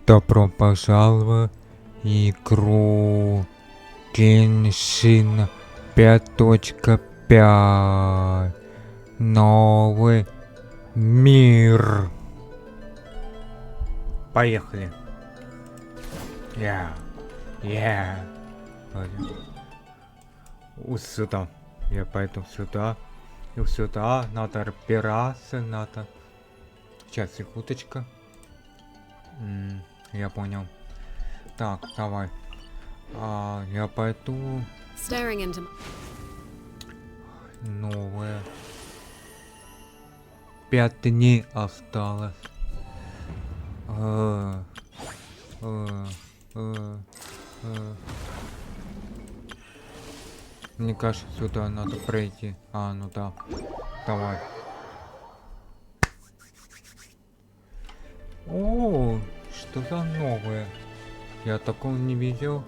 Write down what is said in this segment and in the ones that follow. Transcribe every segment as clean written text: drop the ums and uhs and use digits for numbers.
Добро пожаловать в игру Genshin 5.5. Новый мир. Поехали. Вот сюда. Я пойду сюда. И сюда надо разбираться, надо. Сейчас, секундочка. Я понял. Так, давай. Я пойду. Новое. 5 дней осталось. Мне кажется, сюда надо пройти. Ну да. Давай. О, что за новое? Я такого не видел.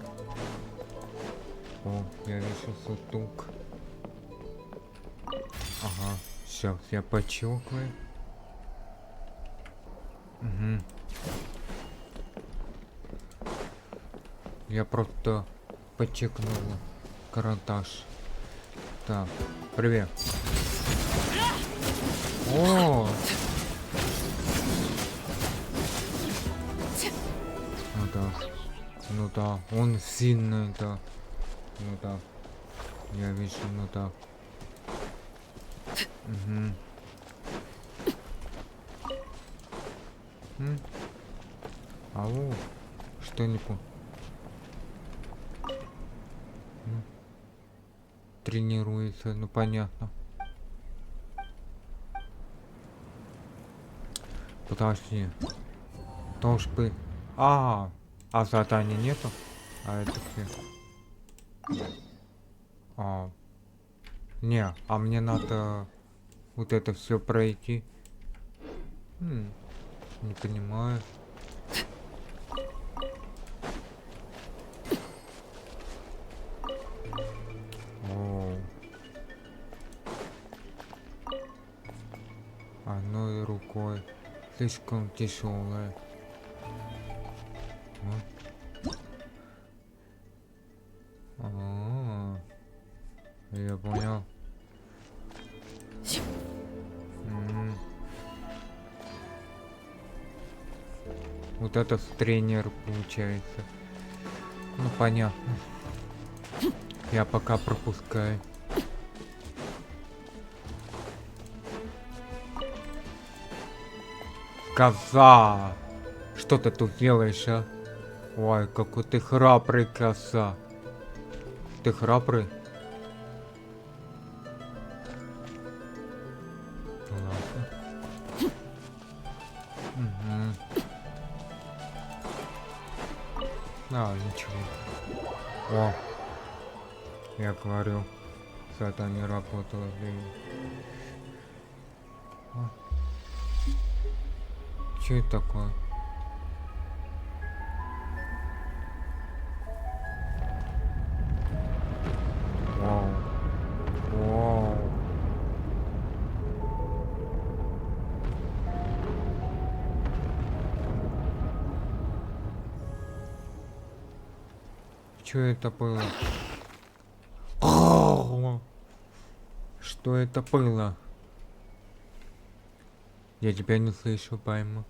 О, я вижу сундук. Ага, сейчас я почёкаю. Я просто почекнул карандаш. Так, привет. О! Ну да, он сильный, да. Ну да. Я вижу, ну да. Алло, что не понял? Тренируется, ну понятно. Подожди. Тоже бы. А задания нету? Это где? Не, мне надо вот это все пройти. Не понимаю. Одной рукой. Слишком тяжелая. Я понял. Вот это тренер получается. Ну понятно. Я пока пропускаю. Коза! Что ты тут делаешь, а? Ой, какой ты храбрый, коза. Ты храбрый? Ладно. Ничего. О, я говорю, это не работало. Что это такое? Вау. Что это было? Что это было? Я тебя не слышу, пойму.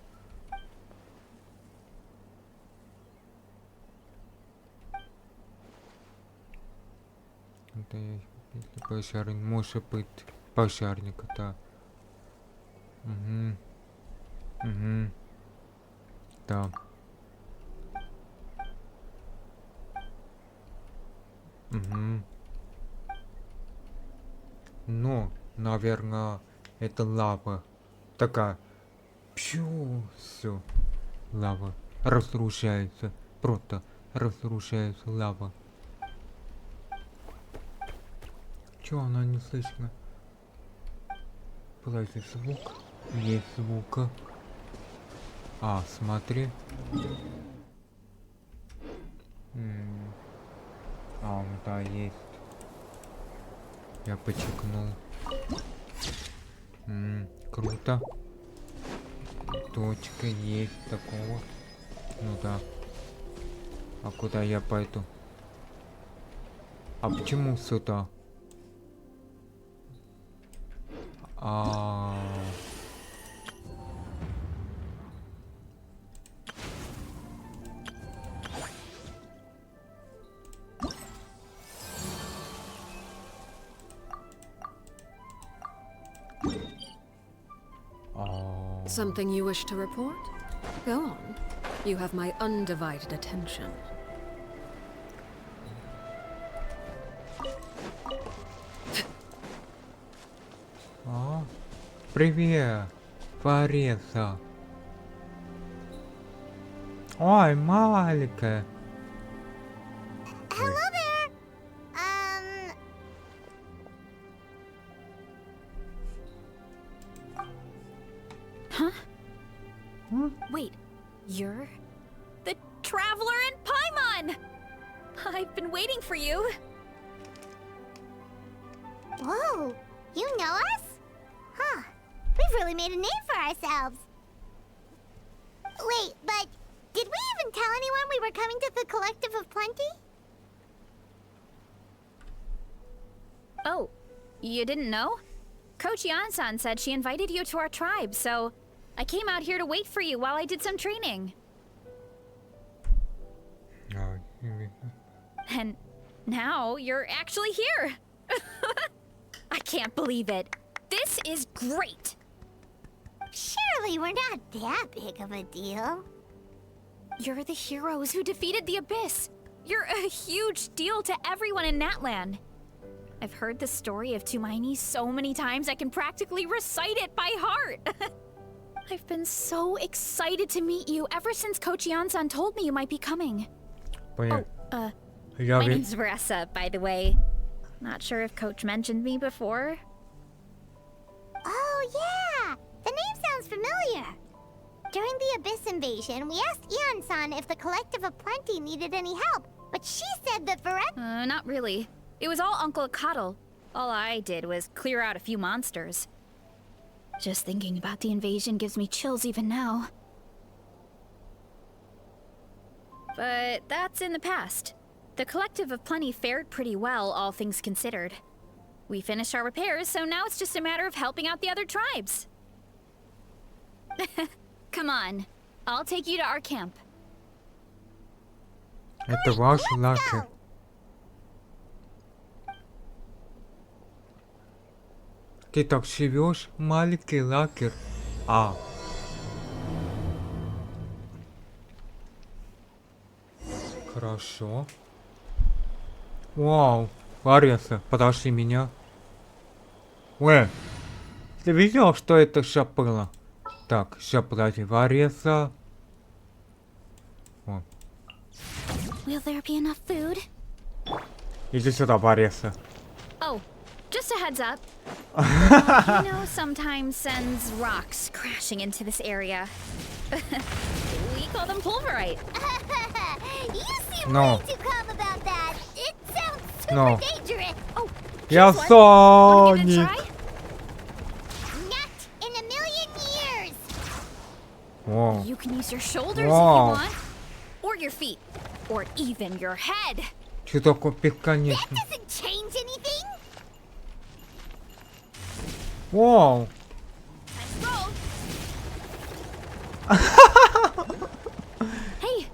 Это если пожарник, может быть пожарник, да. Да. Ну, наверное, это лава. Такая. Все. Лава разрушается. Просто разрушается лава. Чё она не слышно? Подожди, звук. Есть звук. Смотри. Да, есть. Я почекнул. Круто. Точка есть такого. Ну да. А куда я пойду? А почему сюда? А. Something you wish to report? Go on. You have my undivided attention. А? Привет, Вареса. Ой, маленькая. Hello there. Huh? Wait, you're the Traveler in Paimon! I've been waiting for you. Whoa, you know us? Huh. We've really made a name for ourselves. Wait, but did we even tell anyone we were coming to the Collective of Plenty? Oh, you didn't know? Coach Yan-san said she invited you to our tribe, so I came out here to wait for you while I did some training. And now you're actually here. I can't believe it. This is great. Surely we're not that big of a deal. You're the heroes who defeated the Abyss. You're a huge deal to everyone in Natlan. I've heard the story of Tumaini so many times I can practically recite it by heart. I've been so excited to meet you ever since Coach Yan-san told me you might be coming. Понятно. My name's Varesa, by the way. Not sure if Coach mentioned me before. Oh, yeah! The name sounds familiar. During the Abyss invasion, we asked Ian-san if the Collective of Plenty needed any help, but she said that Varesa... Not really. It was all Uncle Akatl. All I did was clear out a few monsters. Just thinking about the invasion gives me chills even now. But that's in the past. The Collective of Plenty fared pretty well, all things considered. We finished our repairs, so now it's just a matter of helping out the other tribes. Come on, I'll take you to our camp. Это ваш лакер. Ты так живешь, маленький лакер. А. Хорошо. Вау. Вареса, подожди меня. Ты видел, что это сейчас было? Так, сейчас подожди. Вареса. О. Will there be enough food? Иди сюда, Вареса. Oh, just a heads up. You know, sometimes sends rocks crashing into this area. We call them pulverite. You seem No. way too calm about that. It sounds super No. dangerous. Oh, Я here's one. Wanna give it a Соник. try? Not in a million years. О. You can use your shoulders Wow. if you want, or your feet, or even your head. Что такое That бесконечно? doesn't change anything. Вау. Let's roll. Hey,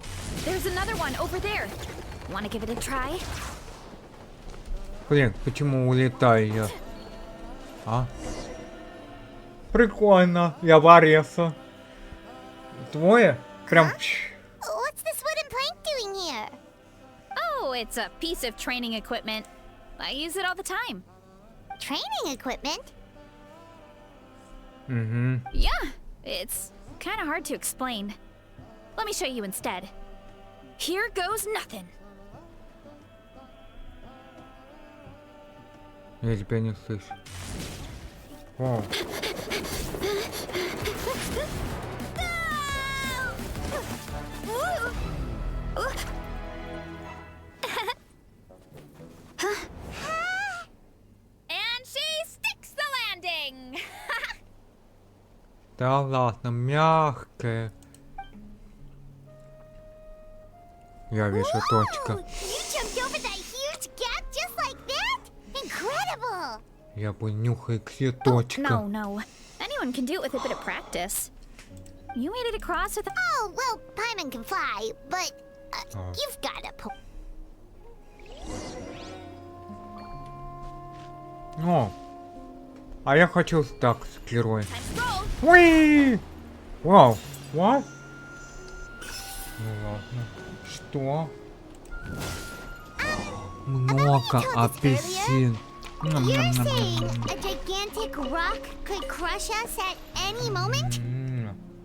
there's another one over there. Want to give it a try? Блин, почему улетаю я? А? Прикольно. Я Вареса. Двое? Прям... What's this wooden plank doing here? Oh, it's a piece of training equipment. I use it all the time. Training equipment? Угу. Yeah, it's kind of hard to explain. Let me show you instead. Here goes nothing. Я тебя не слышу. Вау. And she sticks the landing. Да ладно, мягкая. Я вижу точка. Whoa, you jumped over that huge gap just like that? Incredible! Я понюхаю, где точка. No. Anyone can do it with a bit of practice. You made it across with. Oh, well, Paimon can fly, but Oh. you've got a po- О, а я хочу так с героем. Let's roll. Уи! Вау, what? Ну ладно. Что? Много апельсин. You're saying a gigantic rock could crush us at any moment?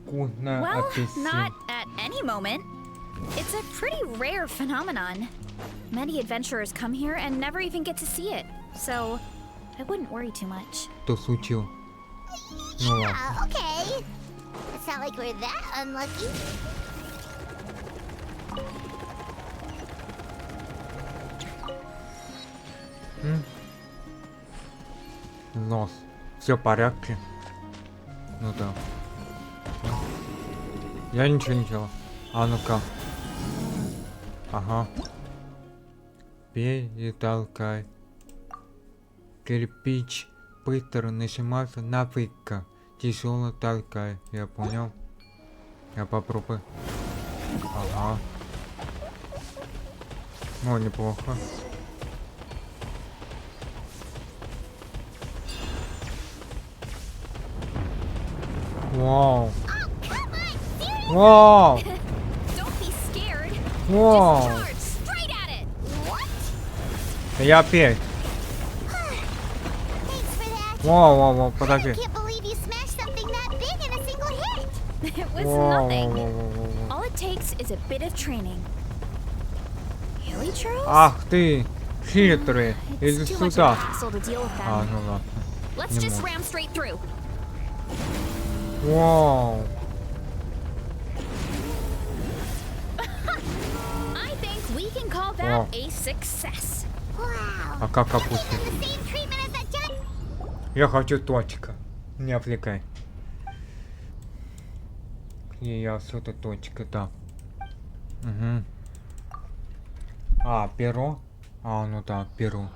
Вкусная Well, апельсин. not at any moment. It's a pretty rare phenomenon. Many adventurers come here and never even get to see it, so I wouldn't worry too much. Что случилось? Ну ладно. Okay. It's not like we're that unlucky. Нос. Все в порядке? Ну да. Я ничего не делал. А ну-ка. Ага. Бей и толкай. Кирпич быстро нажимается на выкка. Тяжело толкай. Я понял. Я попробую. Ага. Ну, неплохо. Вау. Вау. Don't be scared. Вау. Just charge straight at it. Я опять. Thanks for that. Вау, I подожди. can't believe you smashed something that big in a single hit. It was Вау, nothing. All it takes is a bit of training. Really, Charles? Ах ты, хитрый. Иди It's too much of a сюда. hassle to deal with А, them. ну ладно. Let's не just могу. ram straight through. Вау. I think we can call that Wow. a success. Wow. А как You're опустить? getting the same treatment as that giant. Я хочу точка. Не отвлекай. Где я отсюда точка, да. Угу. А, перо? А, ну да, перо.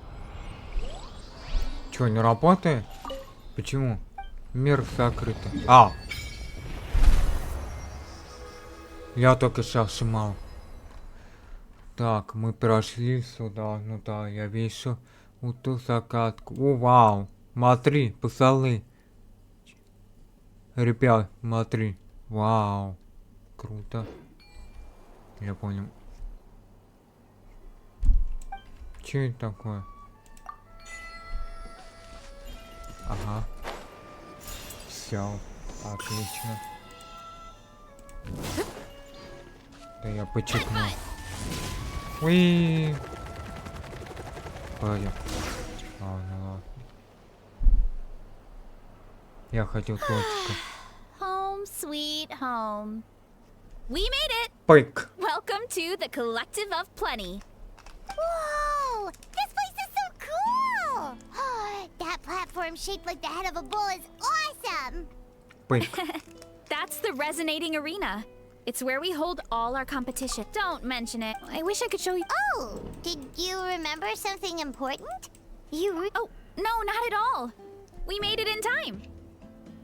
Чё, не работает? Почему? Мир закрыт. А! Я только сейчас сжимал. Так, мы прошли сюда. Ну да, я вижу вот ту загадку. О, вау! Смотри, пацаны. Ребят, смотри. Вау. Круто. Я понял. Че это такое? Ага. Все. Отлично. Да я почекну. Уи. Пойдем. А, ну ладно. Я хотел точку. Home sweet home. We made it! Пык. Welcome to the Collective of Plenty. Whoa! This place is so cool! That platform shaped like the head of a bull is awesome! Пык. That's the Resonating Arena. It's where we hold all our competition. Don't mention it. I wish I could show you. Oh, did you remember something important? Oh, no, not at all. We made it in time.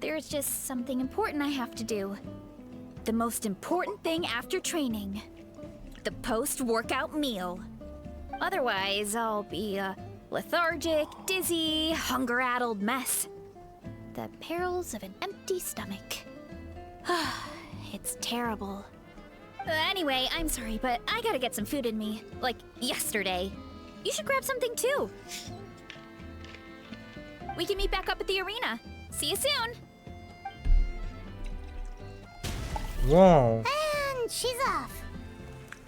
There's just something important I have to do. The most important thing after training. The post-workout meal. Otherwise, I'll be a lethargic, dizzy, hunger-addled mess. The perils of an empty stomach. It's terrible. Anyway, I'm sorry, but I gotta get some food in me. Like, yesterday. You should grab something too. We can meet back up at the arena. See you soon. Вау. And she's off.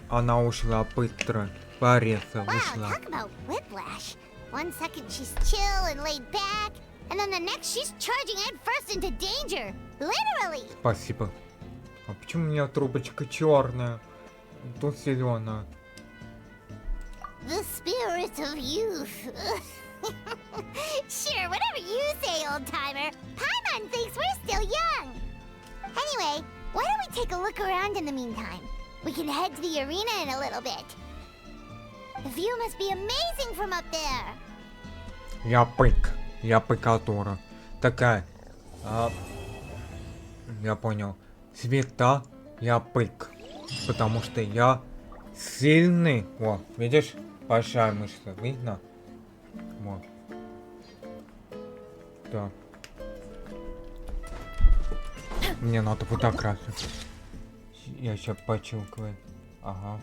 Она ушла быстро. Вареса Wow, вышла. talk about whiplash. 1 second she's chill and laid back, and then the next she's charging head first into danger. Literally. Спасибо. А почему у меня трубочка черная? Тут зеленая. The spirit of youth. Sure, whatever you say, old-timer. Paimon thinks we're still young. Anyway, why don't we take a look around in the meantime? We can head to the arena in a little bit. The view must be amazing from up there. Я пыкатура. Такая. Я понял. Цвета я пык. Потому что я сильный. Вот, видишь? Большая мышца. Видно? Вот. Так. Мне надо вот так раз. Я сейчас почелкаю. Ага.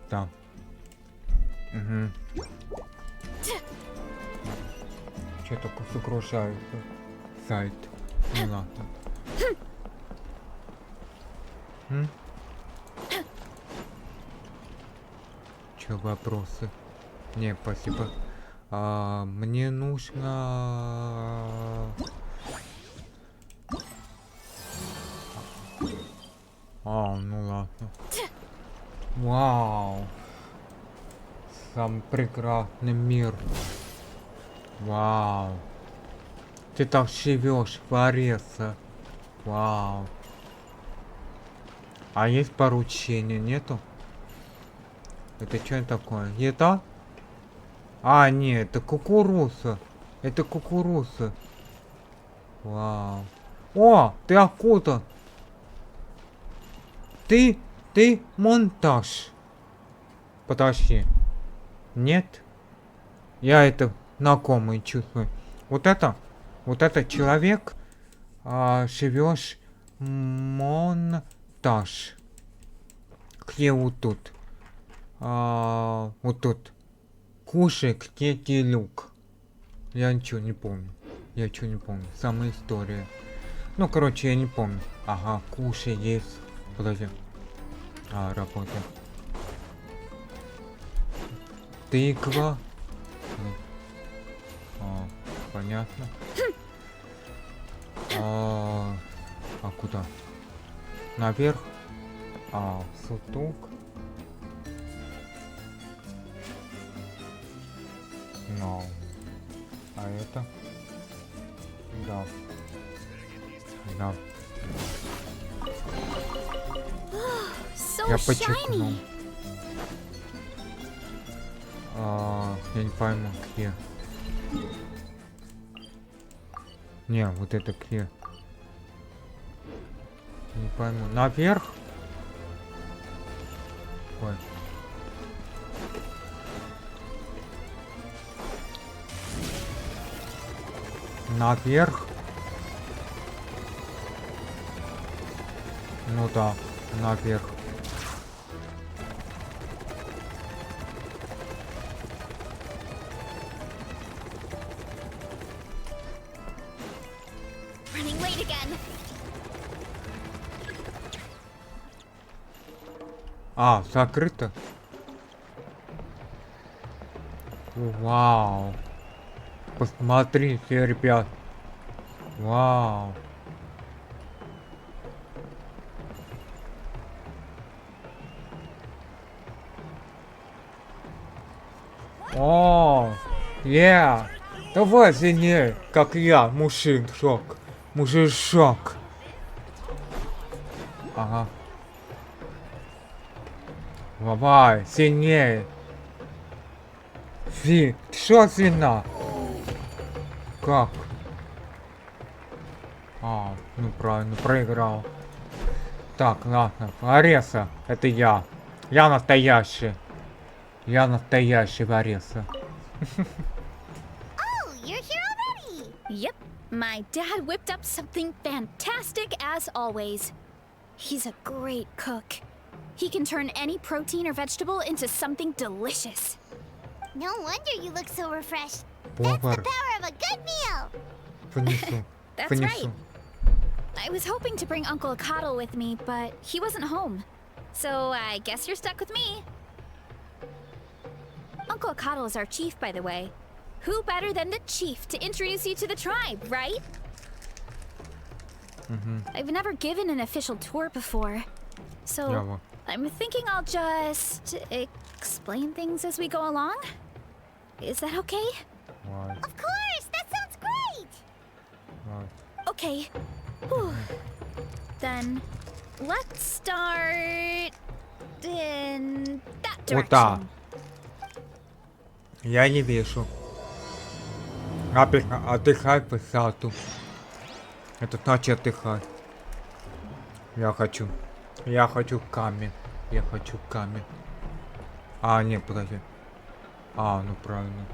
Так. Угу. Че такое загружается? Сайт. Ну ладно. Че вопросы? Не, спасибо. Мне нужно... ну ладно. Вау. Сам прекрасный мир. Вау. Ты там живешь, Вареса. Вау. А есть поручения? Нету? Это что такое? Еда? Нет, это кукуруза. Это кукуруза. Вау. О, ты откуда? Ты монтаж. Подожди. Нет? Я это знакомый чувствую. Вот это человек, живешь монтаж. Где вот тут? Вот тут. Кушай, где люк. Я ничего не помню. Самая история. Ну, короче, я не помню. Ага, кушай, есть. Подожди. Работа. Тыква. Понятно. Куда? Наверх. Суток. No. А это? Да. So Я shiny. подчеркнул. Я не пойму, где. Не, вот это где. Не пойму. Наверх? Ой. Наверх? Ну да, наверх. Running late again. Закрыто? Вау. Посмотрите, ребят. Вау. Давай сильнее, как я, мужик-шок. Мужик-шок. Ага. Давай, сильнее. Ты что сильна? Как? Ну правильно, проиграл. Так, ладно, Вареса, это я. Я настоящий. Я настоящий Вареса. Oh, you're here already. Yep, my dad whipped up something fantastic as always. He's a great cook. He can turn any protein or vegetable into something delicious. No wonder you look so refreshed. That's the power of a good meal. Понесу. That's right. I was hoping to bring Uncle Akatl with me, but he wasn't home. So I guess you're stuck with me. Uncle Akatl is our chief, by the way. Who better than the chief to introduce you to the tribe, right? I've never given an official tour before. So I'm thinking I'll just explain things as we go along. Is that okay? Of course, that sounds great. Okay. Whew. Then let's start in that Вот так. direction. Я не вижу. Отдыхай по саду. Это значит отдыхай. Я хочу камень. Я хочу камень. А, нет, подожди. А, ну правильно.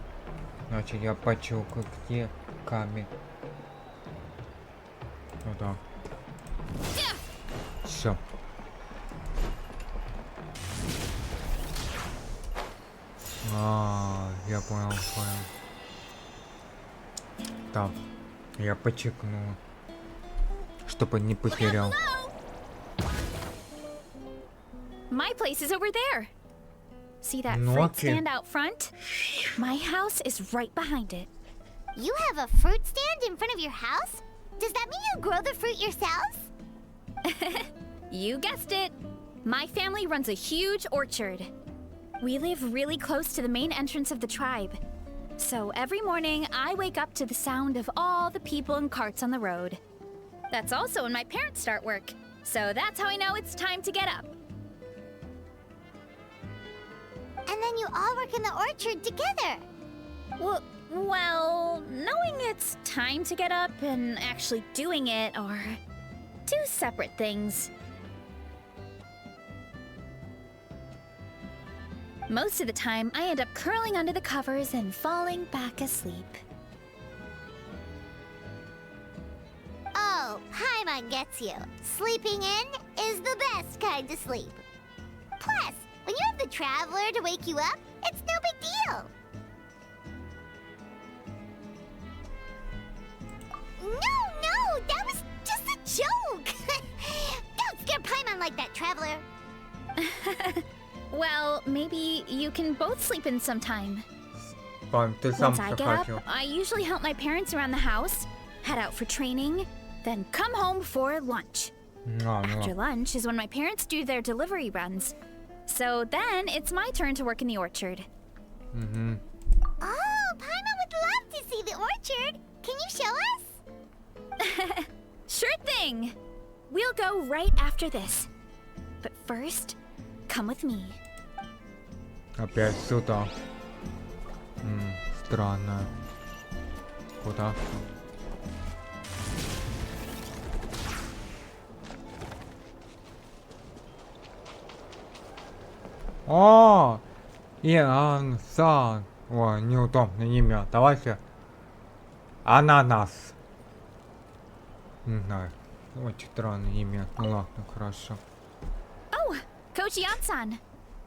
Значит, я почука, где камень. Вот так. Все. А, я понял. Так, я почекну, чтобы не потерял. My place is over there. See that No, fruit okay. stand out front? My house is right behind it. You have a fruit stand in front of your house? Does that mean you grow the fruit yourselves? You guessed it. My family runs a huge orchard. We live really close to the main entrance of the tribe. So every morning, I wake up to the sound of all the people and carts on the road. That's also when my parents start work. So that's how I know it's time to get up. And then you all work in the orchard together. Well, knowing it's time to get up and actually doing it are two separate things. Most of the time, I end up curling under the covers and falling back asleep. Oh, Paimon gets you. Sleeping in is the best kind of sleep. Plus, when you have the Traveler to wake you up, it's no big deal. No, that was just a joke. Don't scare Paimon like that, Traveler. Well, maybe you can both sleep in sometime. Пам, ты сам Once I get up, захотел. I usually help my parents around the house, head out for training, then come home for lunch. А, ну After ладно. lunch is when my parents do their delivery runs. So then it's my turn to work in the orchard. Мгм. Oh, Paimon would love to see the orchard. Can you show us? Sure thing! We'll go right after this. But first, come with me. Опять сюда. Странно. Куда? О, Иан-сан. Ой, неудобное имя. Давайте. Ананас. Не знаю. Очень странное имя. Ну ладно, хорошо. Oh, Coach Yan-san,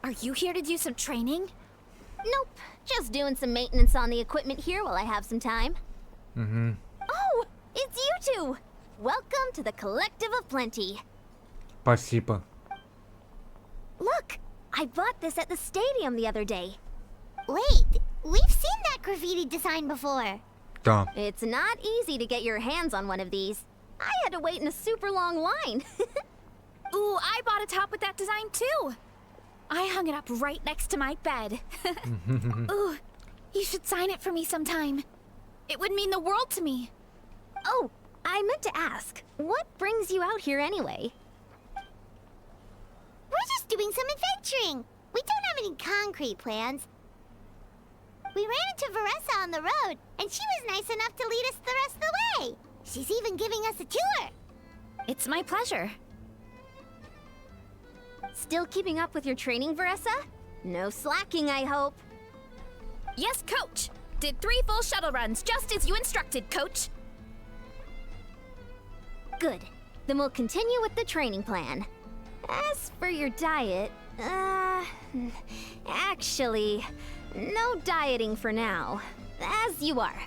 are you here to do some training? Nope, just doing some maintenance on the equipment here while I have some time. Угу. Oh, it's you two! Welcome to the Collective of Plenty. Спасибо. Look, I bought this at the stadium the other day. Wait, we've seen that graffiti design before. Да. It's not easy to get your hands on one of these. I had to wait in a super long line. Ooh, I bought a top with that design too. I hung it up right next to my bed. Ooh, you should sign it for me sometime. It would mean the world to me. Oh, I meant to ask, what brings you out here anyway? We're just doing some adventuring. We don't have any concrete plans. We ran into Varesa on the road, and she was nice enough to lead us the rest of the way. She's even giving us a tour. It's my pleasure. Still keeping up with your training, Varesa? No slacking, I hope. Yes, Coach. Did 3 full shuttle runs just as you instructed, Coach. Good. Then we'll continue with the training plan. As for your diet, actually, no dieting for now. As you are.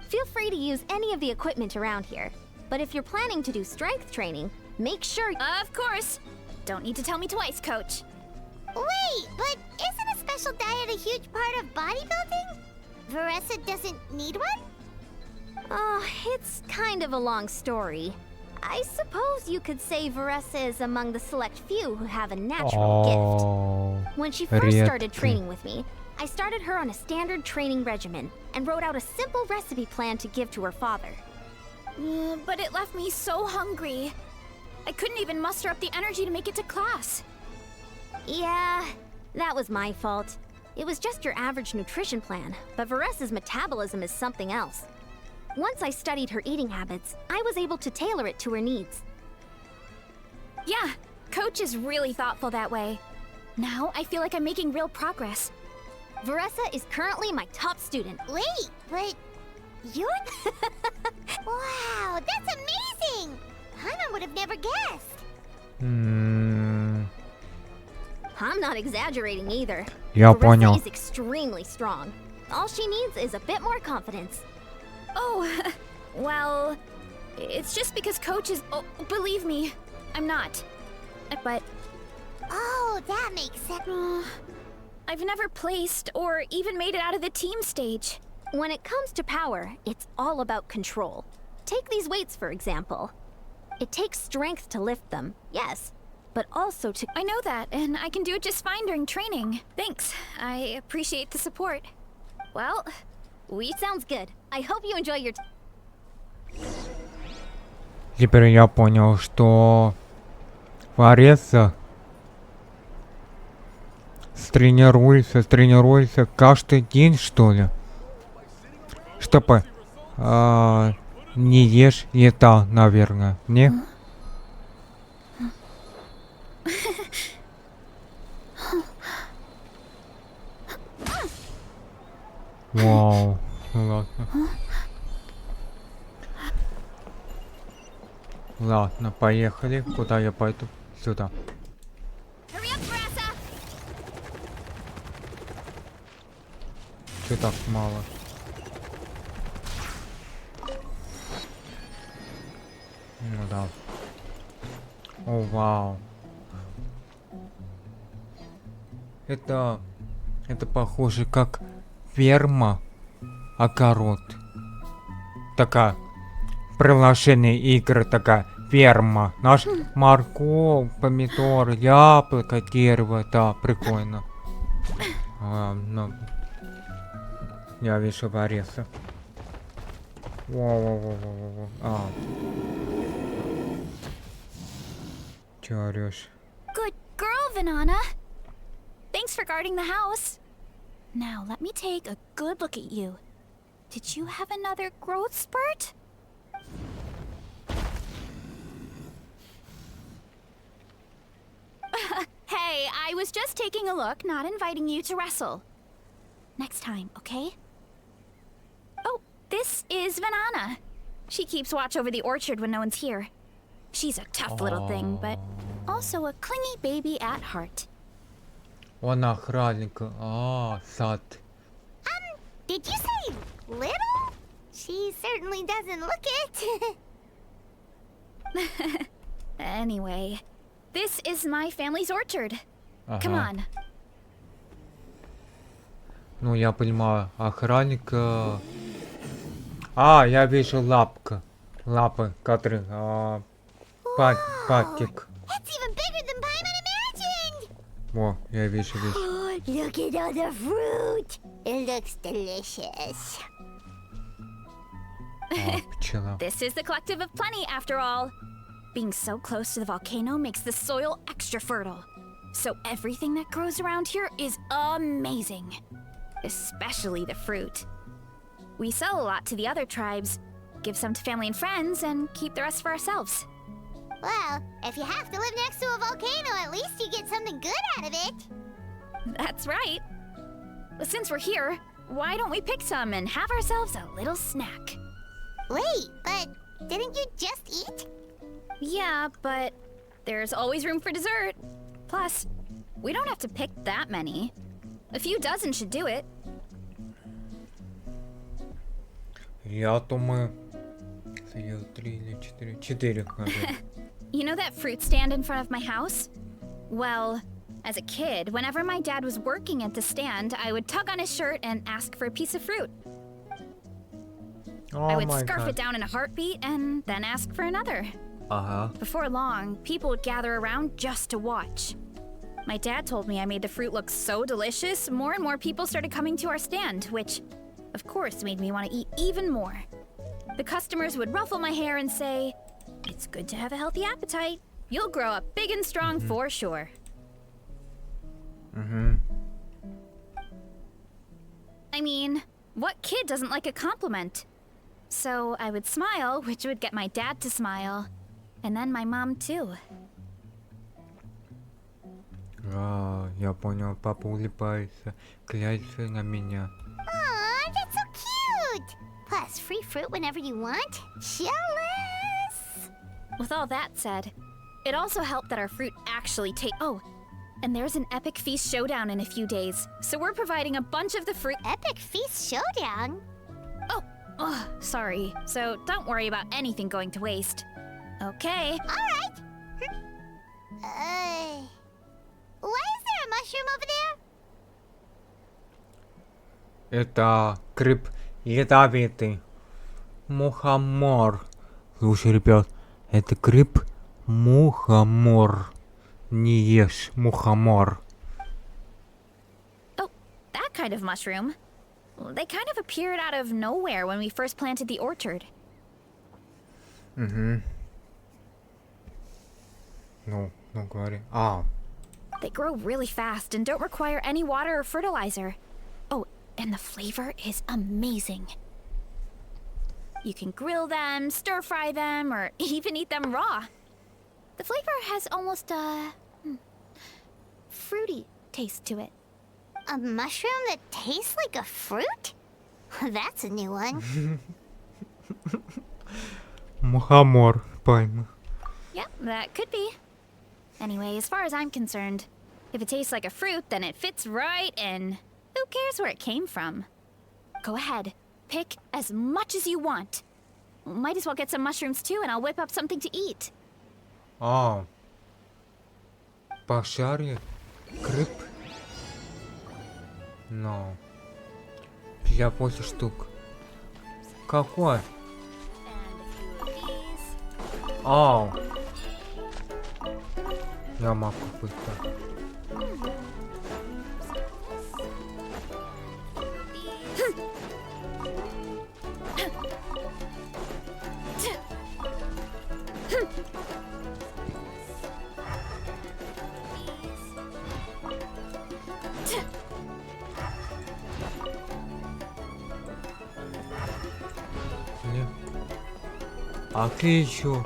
Feel free to use any of the equipment around here. But if you're planning to do strength training, make sure... Of course. Don't need to tell me twice, Coach. Wait, but isn't a special diet a huge part of bodybuilding? Varesa doesn't need one? Oh, it's kind of a long story. I suppose you could say Varesa is among the select few who have a natural gift. When she first started training with me, I started her on a standard training regimen and wrote out a simple recipe plan to give to her father. But it left me so hungry. I couldn't even muster up the energy to make it to class. Yeah, that was my fault. It was just your average nutrition plan, but Varesa's metabolism is something else. Once I studied her eating habits, I was able to tailor it to her needs. Yeah, Coach is really thoughtful that way. Now I feel like I'm making real progress. Varesa is currently my top student. Wait, but you're... Wow, that's amazing! Paimon would have never guessed. I'm not exaggerating either. Я Varesa понял. is extremely strong. All she needs is a bit more confidence. Oh, well, it's just because Coach is... Oh, believe me, I'm not. But Oh, that makes sense. I've never placed or even made it out of the team stage. When it comes to power, it's all about control. Take these weights, for example. It takes strength to lift them, yes, but also to... I know that, and I can do it just fine during training. Thanks, I appreciate the support. Well, sounds good. I hope you enjoy your... Теперь я понял, что Вареса тренируется каждый день, что ли? Чтобы не ешь еда, наверное, не? Вау, ладно. Ладно, поехали. Куда я пойду? Сюда. Hurry up, Varesa! Чё так мало? Ну да. О, вау. Это похоже как ферма, огород. Такая. Приложение игры такая ферма. Наш морковь, помидор, яблоко, дерево. Да, прикольно. Ну, я вижу Вареса. Воу. Чё орёшь? Good girl, Vanana. Thanks for guarding the house. Now, let me take a good look at you. Did you have another growth spurt? Hey, I was just taking a look, not inviting you to wrestle. Next time, okay? Oh, this is Vanana. She keeps watch over the orchard when no one's here. She's a tough little thing, but also a clingy baby at heart. Он охранник. Сад. Did you say little? She certainly doesn't look it. Anyway, this is my family's orchard. Come Ага. on. Ну, я понимаю, охранник... я вижу лапы, которые... патик. It's even bigger than Paimon imagined! Во, я вижу. Oh, look at all the fruit! It looks delicious. Пчела. This is the Collective of Plenty, after all. Being so close to the volcano makes the soil extra fertile. So everything that grows around here is amazing. Especially the fruit. We sell a lot to the other tribes, give some to family and friends, and keep the rest for ourselves. Well, if you have to live next to a volcano, at least you get something good out of it. That's right. Since we're here, why don't we pick some and have ourselves a little snack? Wait, but didn't you just eat? Yeah, but there's always room for dessert. Plus, we don't have to pick that many. A few dozen should do it. Я думаю... 3 или 4. 4, наверное. You know that fruit stand in front of my house? Well, as a kid, whenever my dad was working at the stand, I would tug on his shirt and ask for a piece of fruit. I would scarf it down in a heartbeat and then ask for another. Before long, people would gather around just to watch. My dad told me I made the fruit look so delicious, more and more people started coming to our stand, which, of course, made me want to eat even more. The customers would ruffle my hair and say, "It's good to have a healthy appetite. You'll grow up big and strong for sure." Угу. I mean, what kid doesn't like a compliment? So I would smile, which would get my dad to smile. And then my mom too. Я понял, папа улыбается, глядя на меня. Aw, that's so cute! Plus, free fruit whenever you want. Jealous! With all that said, it also helped that our fruit actually tastes. Oh, and there's an epic feast showdown in a few days, so we're providing a bunch of the fruit. Epic Feast Showdown? Oh, sorry. So don't worry about anything going to waste. Okay. Alright. Why is there a mushroom over there? Это гриб ядовитый. Мухомор. Слушай, ребят, это гриб мухомор. Не ешь мухомор. Oh, that kind of mushroom. They kind of appeared out of nowhere when we first planted the orchard. Угу. Ну, говори. They grow really fast and don't require any water or fertilizer. Oh, and the flavor is amazing. You can grill them, stir fry them, or even eat them raw. The flavor has almost a fruity taste to it. A mushroom that tastes like a fruit? That's a new one. Мухомор, пойму. Yep, that could be. Anyway, as far as I'm concerned, if it tastes like a fruit, then it fits right in. Who cares where it came from? Go ahead, pick as much as you want. Might as well get some mushrooms too, and I'll whip up something to eat. Пошаре гриб. No. 58 штук. Какой? Я могу быстро. А ты еще?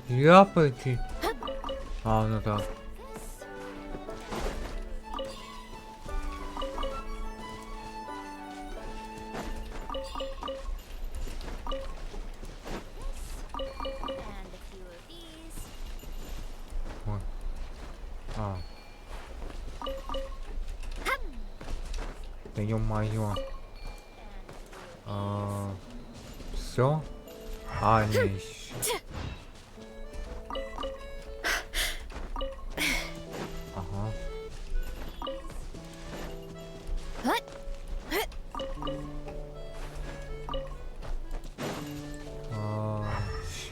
Яблоки. Ну да. Да ё-моё. Все? Не еще. Ага.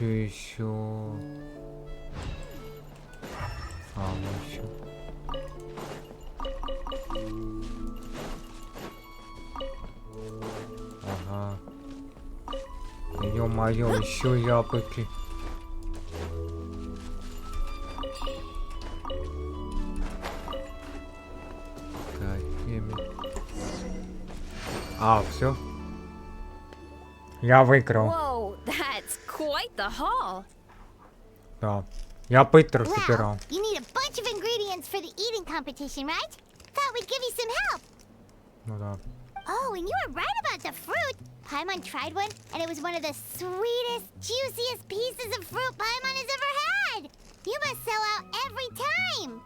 Еще. Еще. Ага. Ё-моё, еще яблоки. Все. Я выиграл. Whoa, that's quite the haul. Да. Я быстро собирал. Wow, you need a bunch of ingredients for the eating competition, right? Thought we'd give you some help. Ну да. Oh, and you were right about the fruit. Paimon tried one, and it was one of the sweetest, juiciest pieces of fruit Paimon has ever had. You must sell out every time.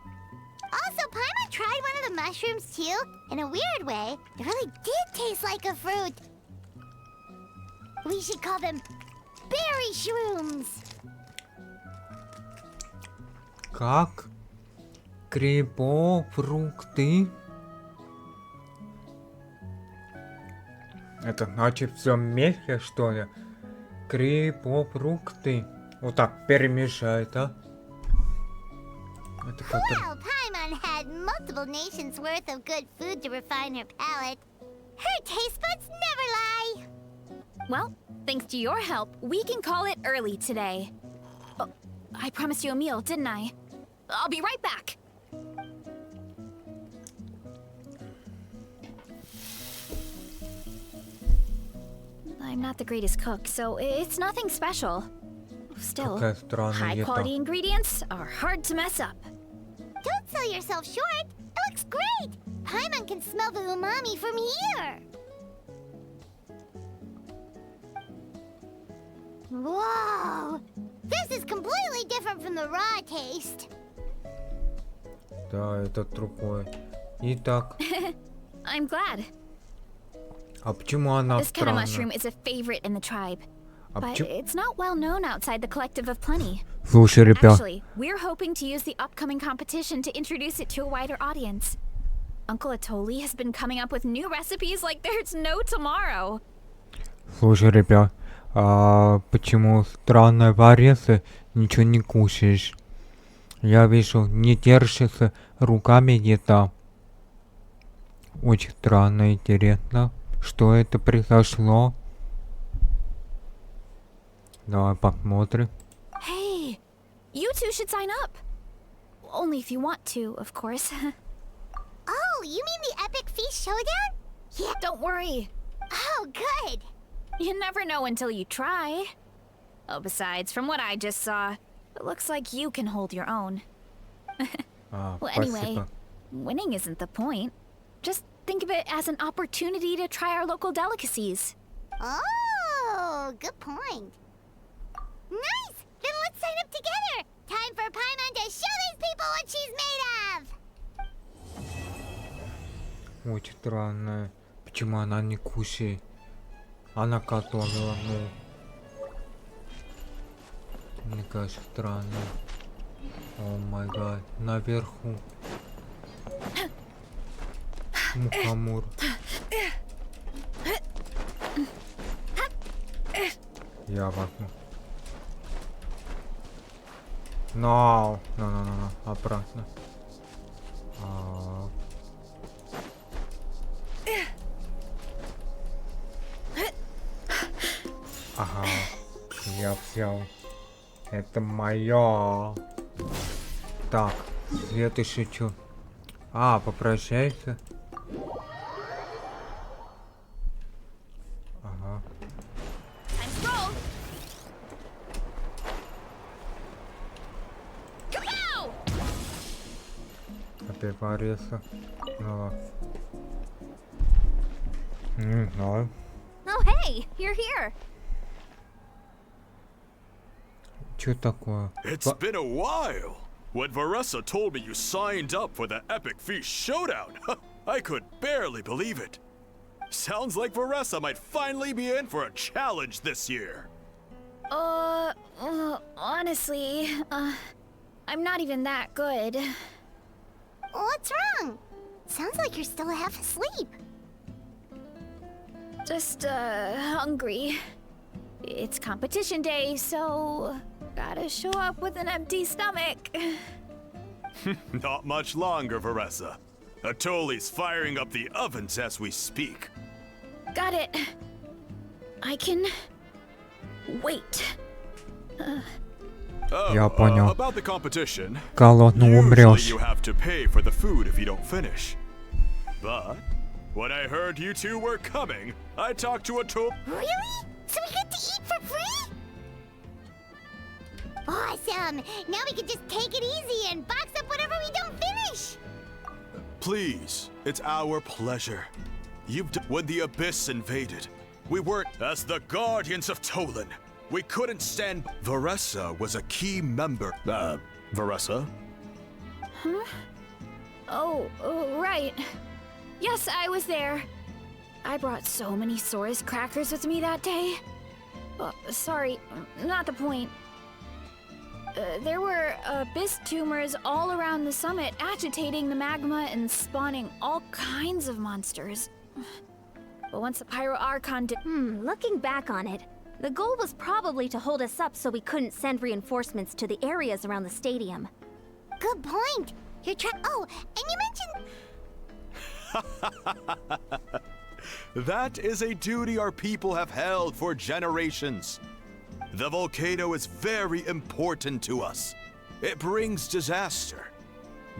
Also, Paimon tried one of the mushrooms too. In a weird way, it really did taste like a fruit. We should call them berry shrooms. Как? Грибофрукты? Это значит все вместе, что ли? Грибофрукты. Вот так перемешай, да? Это Well, Paimon had multiple nations worth of good food to refine her palate. Her taste buds never lie. Well, thanks to your help, we can call it early today. Oh, I promised you a meal, didn't I? I'll be right back. I'm not the greatest cook, so it's nothing special. Still, Какая странная high-quality еда. ingredients are hard to mess up. Don't sell yourself short. It looks great. Paimon can smell the umami from here. Whoa! This is completely different from the raw taste. Да, это другое. Итак, I'm glad. а почему она This kind of странная? mushroom is a favorite in the tribe, А but почему... it's not well known outside the collective of plenty. Слушай, ребят, Actually, we're hoping to use the upcoming competition to introduce it to a wider audience. Uncle Atoli has been coming up with new recipes like there's no tomorrow. слушай, ребят, а почему странная Вареса ничего не кушаешь? Я вижу, не держится руками еда. Очень странно, интересно, что это произошло. Давай посмотрим. Hey, you two should sign up. Only if you want to, of course. Oh, you mean the Epic Feast Showdown? Yeah. Don't worry. Oh, good. You never know until you try. Oh, besides, from what I just saw, it looks like you can hold your own. А, Well, anyway, спасибо. winning isn't the point. Just think of it as an opportunity to try our local delicacies. Oh, good point. Nice! Then let's sign up together. Time for Paimon to show these people what she's made of. Очень странная. Почему она не кушает? Она готовила, ну. Мне кажется, странно. О май гад. Наверху. Мухомор. Я возьму. No. No. Обратно. Ага. Я взял. Это моё. Так, следующий чё? А, попрощайся. Ага. Time to roll. Kapow! Опять Вареса. Ну ладно. Ладно. Oh, hey, you're here. Чё такое? It's been a while. When Varesa told me you signed up for the Epic Feast Showdown, I could barely believe it. Sounds like Varesa might finally be in for a challenge this year. Honestly, I'm not even that good. What's wrong? Sounds like you're still half asleep. Just, hungry. It's competition day, so gotta show up with an empty stomach. Not much longer, Varesa. Atoli's firing up the ovens as we speak. Got it. I can wait. Я понял. About the competition. Голодный Usually умрёшь. you have to pay for the food if you don't finish. But when I heard you two were coming, I talked to Atoli. Really? So we get to eat for free? Awesome! Now we can just take it easy and box up whatever we don't finish! Please, it's our pleasure. When the Abyss invaded, we weren't as the Guardians of Tolan. We couldn't stand. Varesa was a key member. Varesa? Oh, right. Yes, I was there. I brought so many Saurus crackers with me that day. Sorry, not the point. There were abyss tumors all around the summit, agitating the magma and spawning all kinds of monsters. But once the Pyro Archon did— Looking back on it, the goal was probably to hold us up so we couldn't send reinforcements to the areas around the stadium. Good point! You're Oh, and you mentioned. That is a duty our people have held for generations. The volcano is very important to us. It brings disaster,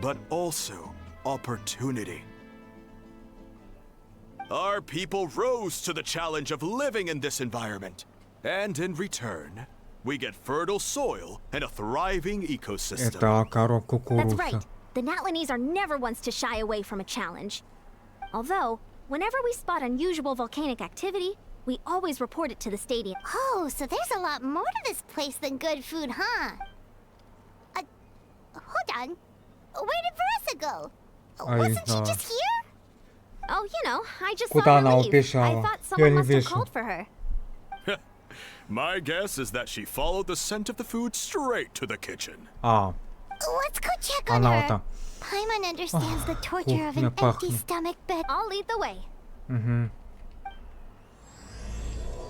but also opportunity. Our people rose to the challenge of living in this environment, and in return, we get fertile soil and a thriving ecosystem. Это коро That's кукуруза. right. The Natlanese are never ones to shy away from a challenge. Although, whenever we spot unusual volcanic activity, we always report it to the stadium. Oh, so there's a lot more to this place than good food, huh? Hold on. Where did Varesa go? Wasn't she знаю. just here? Oh, you know, I just Куда saw her она leave. I убежала? thought Я someone не must have вижу. called for her. My guess is that she followed the scent of the food straight to the kitchen. А, Let's go check on она вот her. там. Paimon understands the torture of an вкусно empty пахнет. stomach, but I'll lead the way. Угу.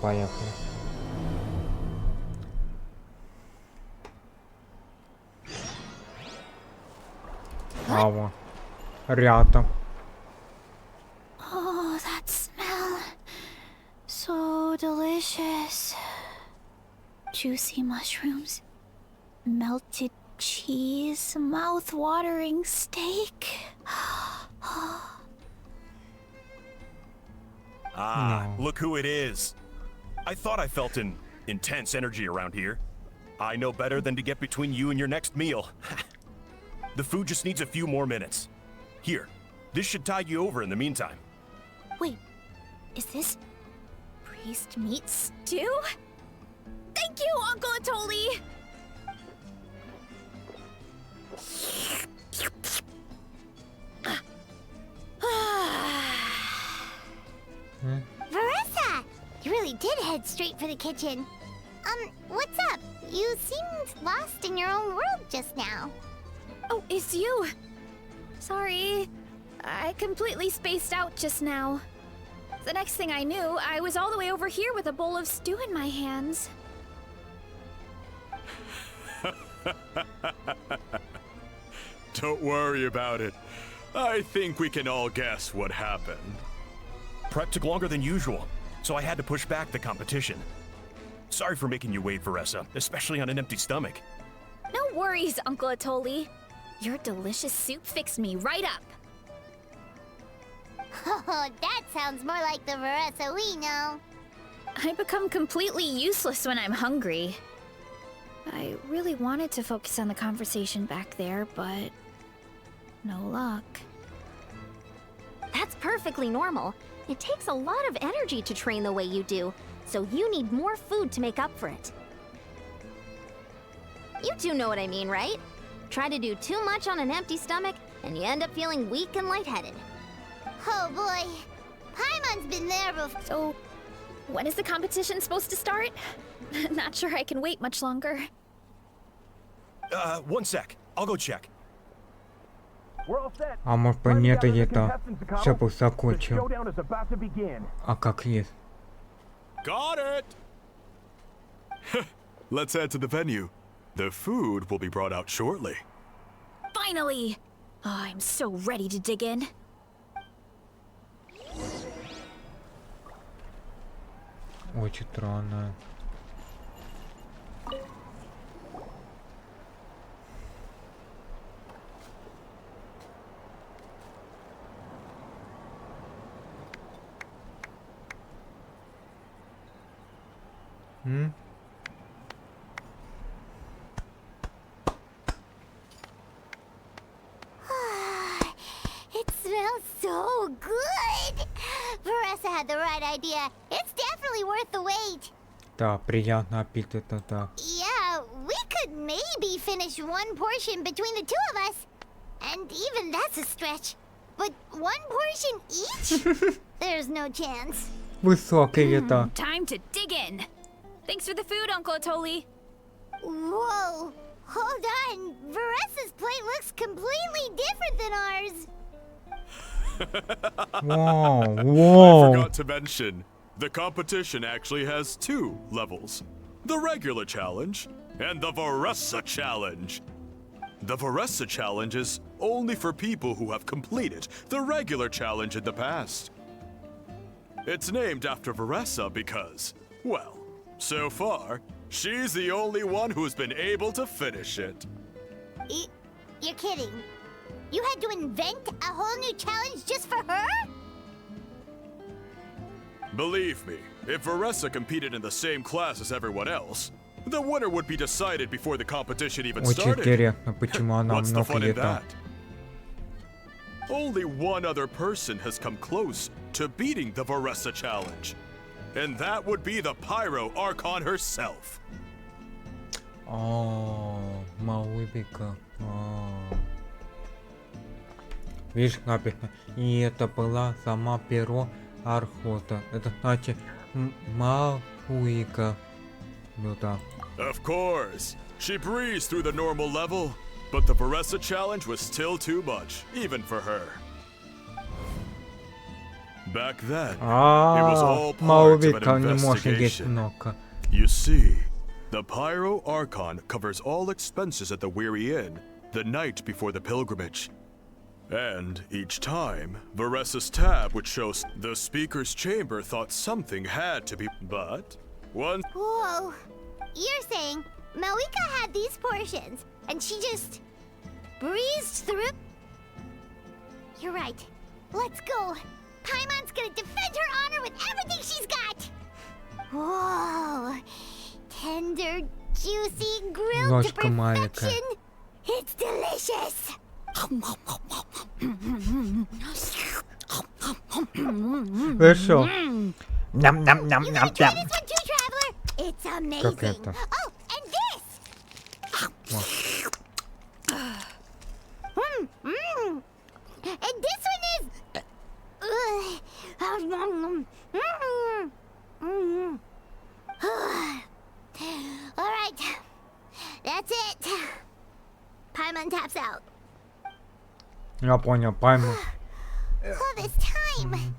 Поехали. А вот. Рядом. Oh, that smell. So delicious. Juicy mushrooms, melted cheese, mouth-watering steak. Look who it is. I thought I felt an intense energy around here. I know better than to get between you and your next meal. The food just needs a few more minutes. Here, this should tide you over in the meantime. Wait, is this priest meat stew? Thank you, Uncle Atoli! Varesa! You really did head straight for the kitchen. What's up? You seemed lost in your own world just now. Oh, it's you. Sorry. I completely spaced out just now. The next thing I knew, I was all the way over here with a bowl of stew in my hands. Don't worry about it. I think we can all guess what happened. Prep took longer than usual, so I had to push back the competition. Sorry for making you wait, Varesa, especially on an empty stomach. No worries, Uncle Atoli. Your delicious soup fixed me right up. Oh, that sounds more like the Varesa we know. I become completely useless when I'm hungry. I really wanted to focus on the conversation back there, but no luck. That's perfectly normal. It takes a lot of energy to train the way you do, so you need more food to make up for it. You do know what I mean, right? Try to do too much on an empty stomach, and you end up feeling weak and lightheaded. Oh boy. Paimon's been there before. So, when is the competition supposed to start? Not sure I can wait much longer. One sec. I'll go check. We're all set. А может Time to планета gather the где-то contestants, Akamo. все The закончил. showdown is about to begin. А как есть? Got it! Let's head to the venue. The food will be brought out shortly. Finally! Oh, I'm so ready to dig in. Очень странно. It smells so good. Varesa had the right idea. It's definitely worth the wait. Да, приятно аппетита, да. Yeah, we could maybe finish one portion between the two of us. And even that's a stretch. But one portion each? There's no chance. Высокие это. Time to dig in. Thanks for the food, Uncle Atoli. Whoa. Hold on. Varesa's plate looks completely different than ours. Whoa, I whoa. forgot to mention, the competition actually has two levels. The regular challenge and the Varesa challenge. The Varesa challenge is only for people who have completed the regular challenge in the past. It's named after Varesa because, well, so far, she's the only one who's been able to finish it. You're kidding. You had to invent a whole new challenge just for her? Believe me, if Varesa competed in the same class as everyone else, the winner would be decided before the competition even Очень started. интересно, почему она What's the много fun in лета. that? Only one other person has come close to beating the Varesa challenge, and that would be the Pyro Archon herself. Малыбика. Видишь, написано. И это была сама перо Архота. Это значит Малуика. Ну да. Of course, she breezed through the normal level, but the Varesa challenge was still too much, even for her. Back then, it was all part of Малыбика an не может есть investigation. много. You see, the Pyro Archon covers all expenses at the Weary Inn the night before the pilgrimage. And each time, Varesa's tab would show the speaker's chamber thought something had to be, but once Whoa. You're saying Malika had these portions, and she just breezed through? You're right. Let's go. Paimon's gonna defend her honor with everything she's got! Whoa. Tender, juicy, grilled to Ложка маленькая. perfection. It's delicious! Вы шо? You gonna try this one too, Traveler? It's amazing. это? Oh, and this! And this one is... Alright. That's it. Paimon taps out. Я понял, пойму. All this time. And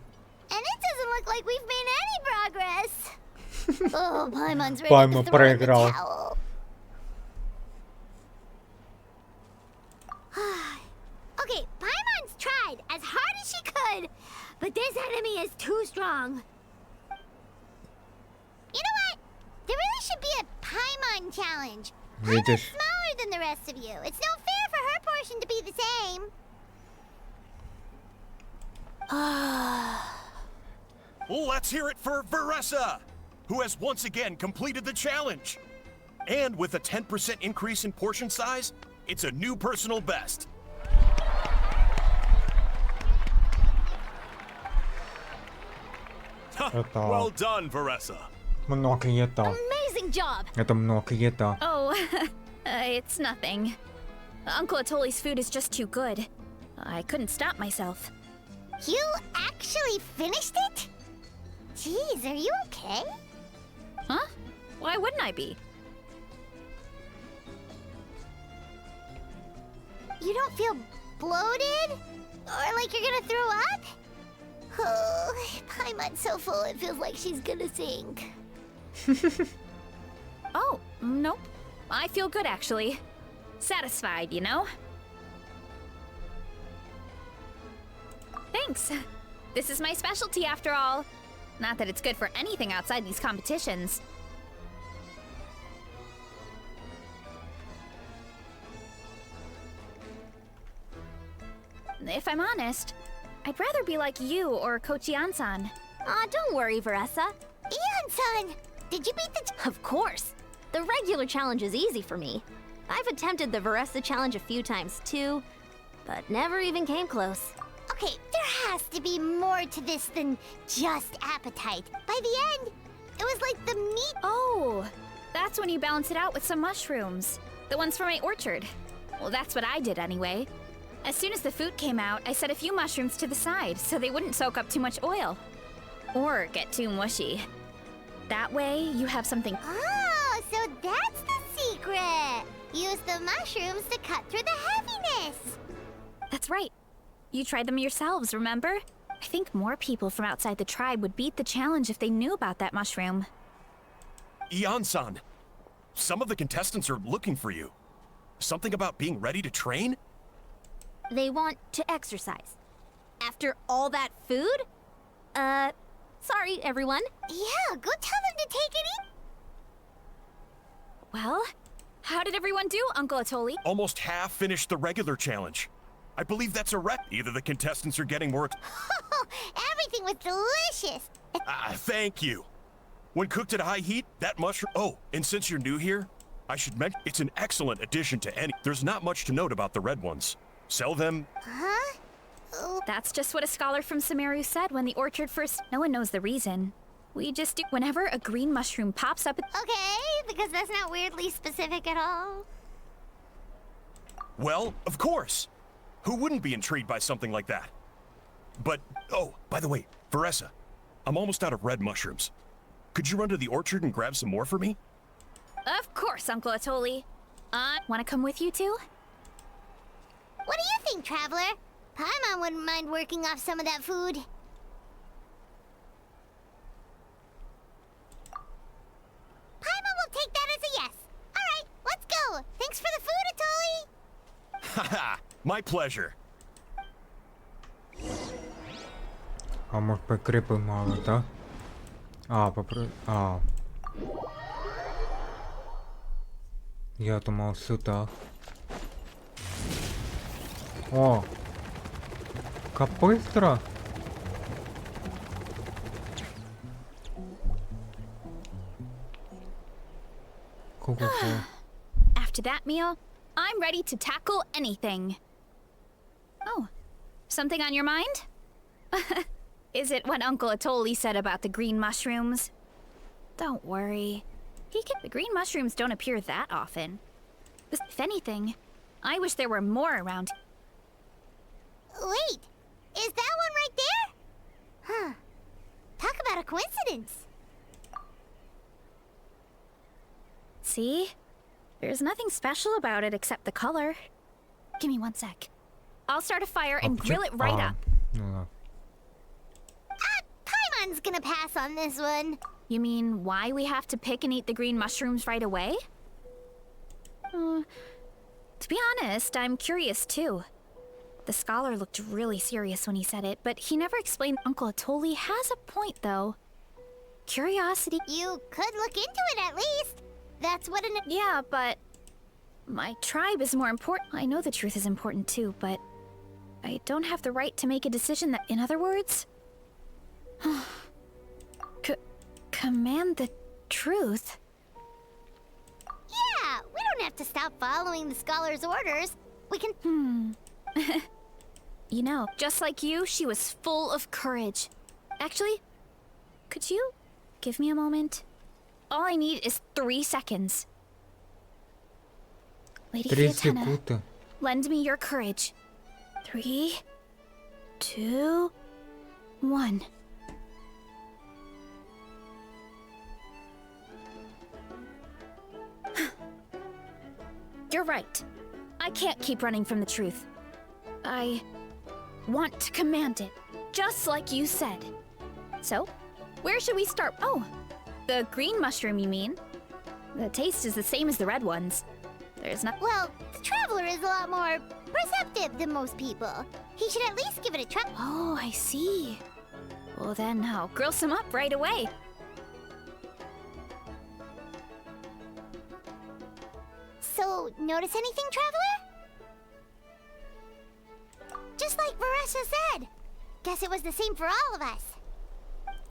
it doesn't look like we've made any progress. Oh, Paimon's ready Paimon to throw in the проиграл. towel. Okay, Paimon's tried as hard as she could, but this enemy is too strong. You know what? There really should be a Paimon challenge. Paimon's Видишь? smaller than the rest of you. It's no fair for her portion to be the same. Let's hear it for Varesa, who has once again completed the challenge. And with a 10% increase in portion size, it's a new personal best. Это well done, Varesa. много еда. Amazing job! Это много еда. Oh, it's nothing. Uncle Atoli's food is just too good. I couldn't stop myself. You actually finished it? Jeez, are you okay? Huh? Why wouldn't I be? You don't feel bloated? Or like you're gonna throw up? Oh, Paimon's so full it feels like she's gonna sink. Oh, nope. I feel good actually. Satisfied, you know? Thanks. This is my specialty after all. Not that it's good for anything outside these competitions. If I'm honest, I'd rather be like you or Coach Ian-san. Aw, don't worry, Varesa. Ian-san, did you beat the... Of course. The regular challenge is easy for me. I've attempted the Varesa challenge a few times too, but never even came close. Okay, there has to be more to this than just appetite. By the end, it was like the meat... Oh, that's when you balance it out with some mushrooms. The ones from my orchard. Well, that's what I did anyway. As soon as the food came out, I set a few mushrooms to the side so they wouldn't soak up too much oil. Or get too mushy. That way, you have something... Oh, so that's the secret! Use the mushrooms to cut through the heaviness! That's right. You tried them yourselves, remember? I think more people from outside the tribe would beat the challenge if they knew about that mushroom. Ian-san, some of the contestants are looking for you. Something about being ready to train? They want to exercise. After all that food? Sorry, everyone. Yeah, go tell them to take it in. Well, How did everyone do, Uncle Atoli? Almost half finished the regular challenge. I believe that's a rep. Either the contestants are getting more. Everything was delicious. Thank you. When cooked at high heat, that mushroom. Oh, and since you're new here, I should mention it's an excellent addition to any. There's not much to note about the red ones. Sell them. Huh? Oh, That's just what a scholar from Sumeru said when the orchard first. No one knows the reason. We just do. Whenever a green mushroom pops up. okay, because that's not weirdly specific at all. Well, of course. Who wouldn't be intrigued by something like that? But, oh, by the way, Varesa, I'm almost out of red mushrooms. Could you run to the orchard and grab some more for me? Of course, Uncle Atoli. Want to come with you too? What do you think, Traveler? Paimon wouldn't mind working off some of that food. Paimon will take that as a yes. Alright, let's go. Thanks for the food, Atoli. Haha, my pleasure. А может покрепы мало, да? Я думал сюда. О! Как быстро! Ку-ку-ку. After that meal, I'm ready to tackle anything. Oh, something on your mind? Is it what Uncle Atoli said about the green mushrooms? Don't worry. The green mushrooms don't appear that often. If anything, I wish there were more around. Wait, is that one right there? Huh. Talk about a coincidence. See? There's nothing special about it except the color. Give me 1 sec. I'll start a fire and grill it right up. Ну Paimon's gonna pass on this one. You mean why we have to pick and eat the green mushrooms right away? To be honest, I'm curious too. The scholar looked really serious when he said it, but he never explained. Uncle Atoli has a point though. Curiosity. You could look into it at least. That's what an... Yeah, but my tribe is more important. I know the truth is important too, but I don't have the right to make a decision that, in other words, command the truth. Yeah, we don't have to stop following the scholar's orders. We can... You know, just like you, she was full of courage. Actually, could you give me a moment? All I need is 3 seconds. Lady 3 Fiatena, секунды. lend me your courage. 3, 2, 1. You're right. I can't keep running from the truth. I want to command it, just like you said. So, where should we start? Oh, the green mushroom, you mean? The taste is the same as the red ones. There's not. Well, the Traveler is a lot more perceptive than most people. He should at least give it a try. Oh, I see. Well, then I'll grill some up right away. So, notice anything, Traveler? Just like Varesa said. Guess it was the same for all of us.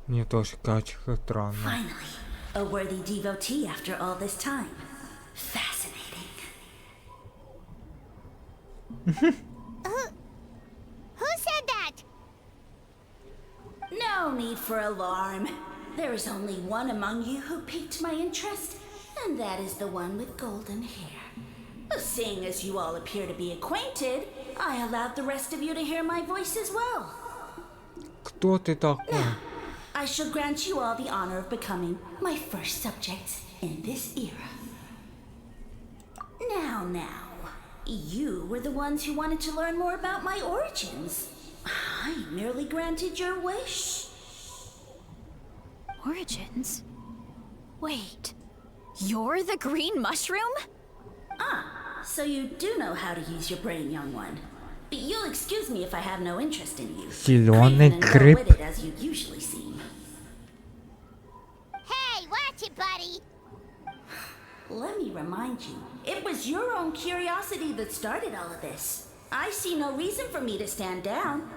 Мне тоже кажется странно. Finally, a worthy devotee after all this time. Fascinating. Who said that? No need for alarm. There is only one among you who piqued my interest, and that is the one with golden hair. Seeing as you all appear to be acquainted, I allowed the rest of you to hear my voice as well. Кто ты такой? I shall grant you all the honor of becoming my first subjects in this era. Now, you were the ones who wanted to learn more about my origins. I merely granted your wish. Origins? Wait, you're the green mushroom? So you do know how to use your brain, young one. But you'll excuse me if I have no interest in you. Зеленый Craven and гриб. dull-witted as you usually seem. Hey, watch it, buddy. let me remind you, it was your own curiosity that started all of this. I see no reason for me to stand down.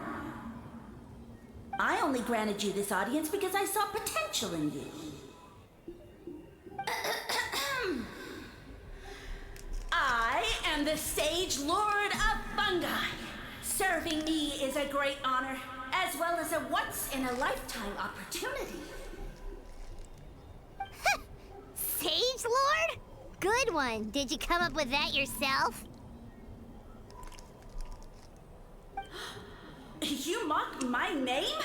I only granted you this audience because I saw potential in you. I am the Sage Lord of Fungi. Serving me is a great honor, as well as a once-in-a-lifetime opportunity. Sage Lord? Good one. Did you come up with that yourself? You mock my name?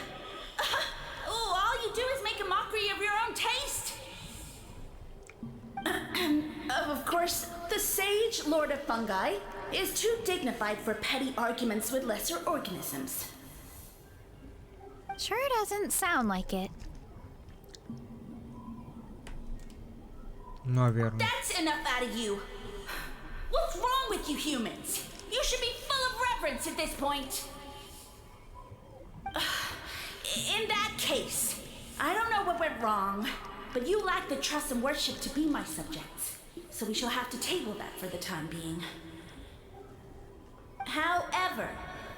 Oh, all you do is make a mockery of your own taste. Of course, the Sage Lord of Fungi is too dignified for petty arguments with lesser organisms. Sure doesn't sound like it. Наверное. That's enough out of you. What's wrong with you humans? You should be full of reverence at this point. In that case, I don't know what went wrong, but you lack the trust and worship to be my subjects. So we shall have to table that for the time being. However,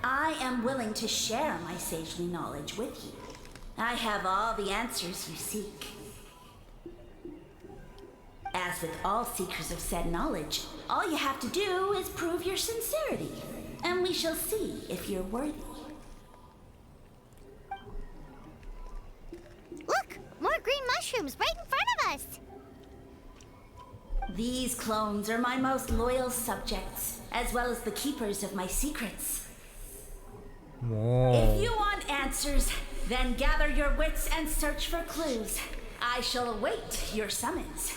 I am willing to share my sagely knowledge with you. I have all the answers you seek. As with all seekers of said knowledge, all you have to do is prove your sincerity, and we shall see if you're worthy. Look! More green mushrooms right in front of us! These clones are my most loyal subjects, as well as the keepers of my secrets. Whoa. If you want answers, then gather your wits and search for clues. I shall await your summons.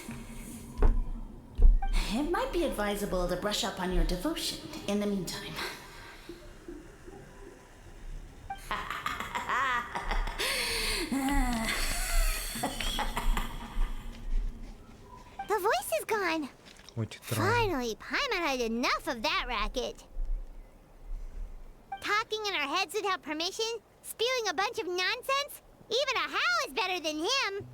It might be advisable to brush up on your devotion in the meantime. The voice is gone. Очень странно. Finally, Paimon had enough of that racket. Talking in our heads without permission, spewing a bunch of nonsense. Even a How is better than him.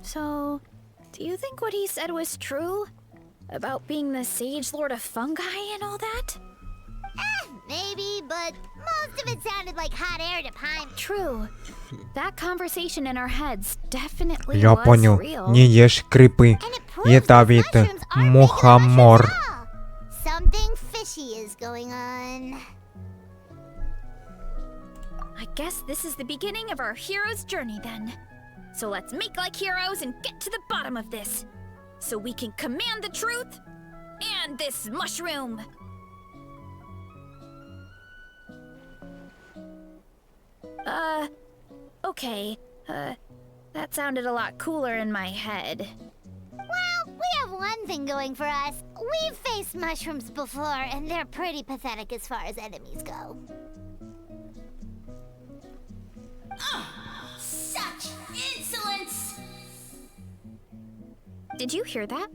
So, do you think what he said was true? About being the Sage Lord of Fungi and all that? Maybe, but most of it sounded like hot air to Paimon. True. That conversation in our heads definitely Я was понял. real. Не ешь крипы. And it proves these Ядовит mushrooms aren't regular мухомор. mushrooms at all. Something fishy is going on. I guess this is the beginning of our hero's journey then. So let's make like heroes and get to the bottom of this. So we can command the truth and this mushroom. Okay. That sounded a lot cooler in my head. Well, we have one thing going for us. We've faced mushrooms before, and they're pretty pathetic as far as enemies go. Such insolence! Did you hear that?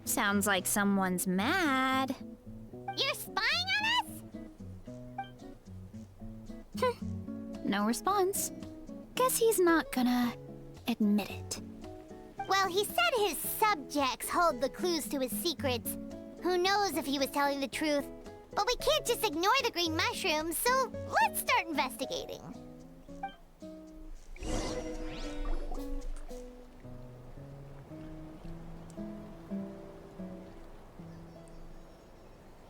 Sounds like someone's mad. You're spying on us? No response. Guess he's not gonna admit it. Well, he said his subjects hold the clues to his secrets. Who knows if he was telling the truth? But we can't just ignore the green mushrooms, so let's start investigating.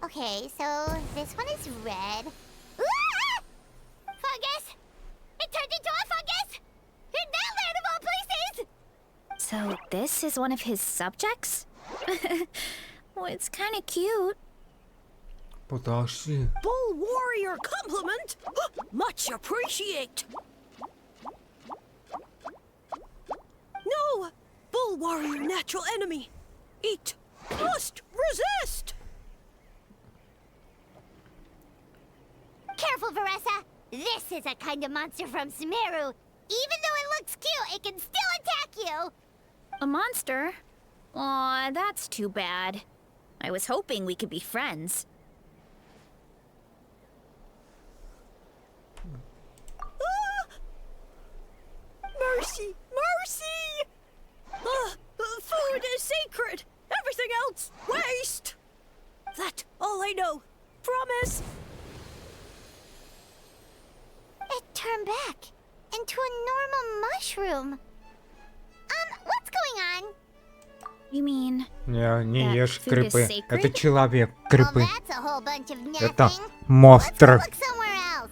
Okay, so this one is red. Ah! Fungus! It turned into a fungus! In that land of all places! So this is one of his subjects? Well, it's kind of cute. Подожди. Bull warrior compliment! Much appreciate! No! Bull warrior natural enemy! Eat! Must resist! Careful, Varesa! This is a kind of monster from Sumeru. Even though it looks cute, it can still attack you! A monster? Aw, that's too bad. I was hoping we could be friends. Mercy! Mercy! You mean Не That ешь food is крипы. sacred? Это человек Well, крипы. that's a whole bunch of Это nothing. Let's go монстр. look somewhere else.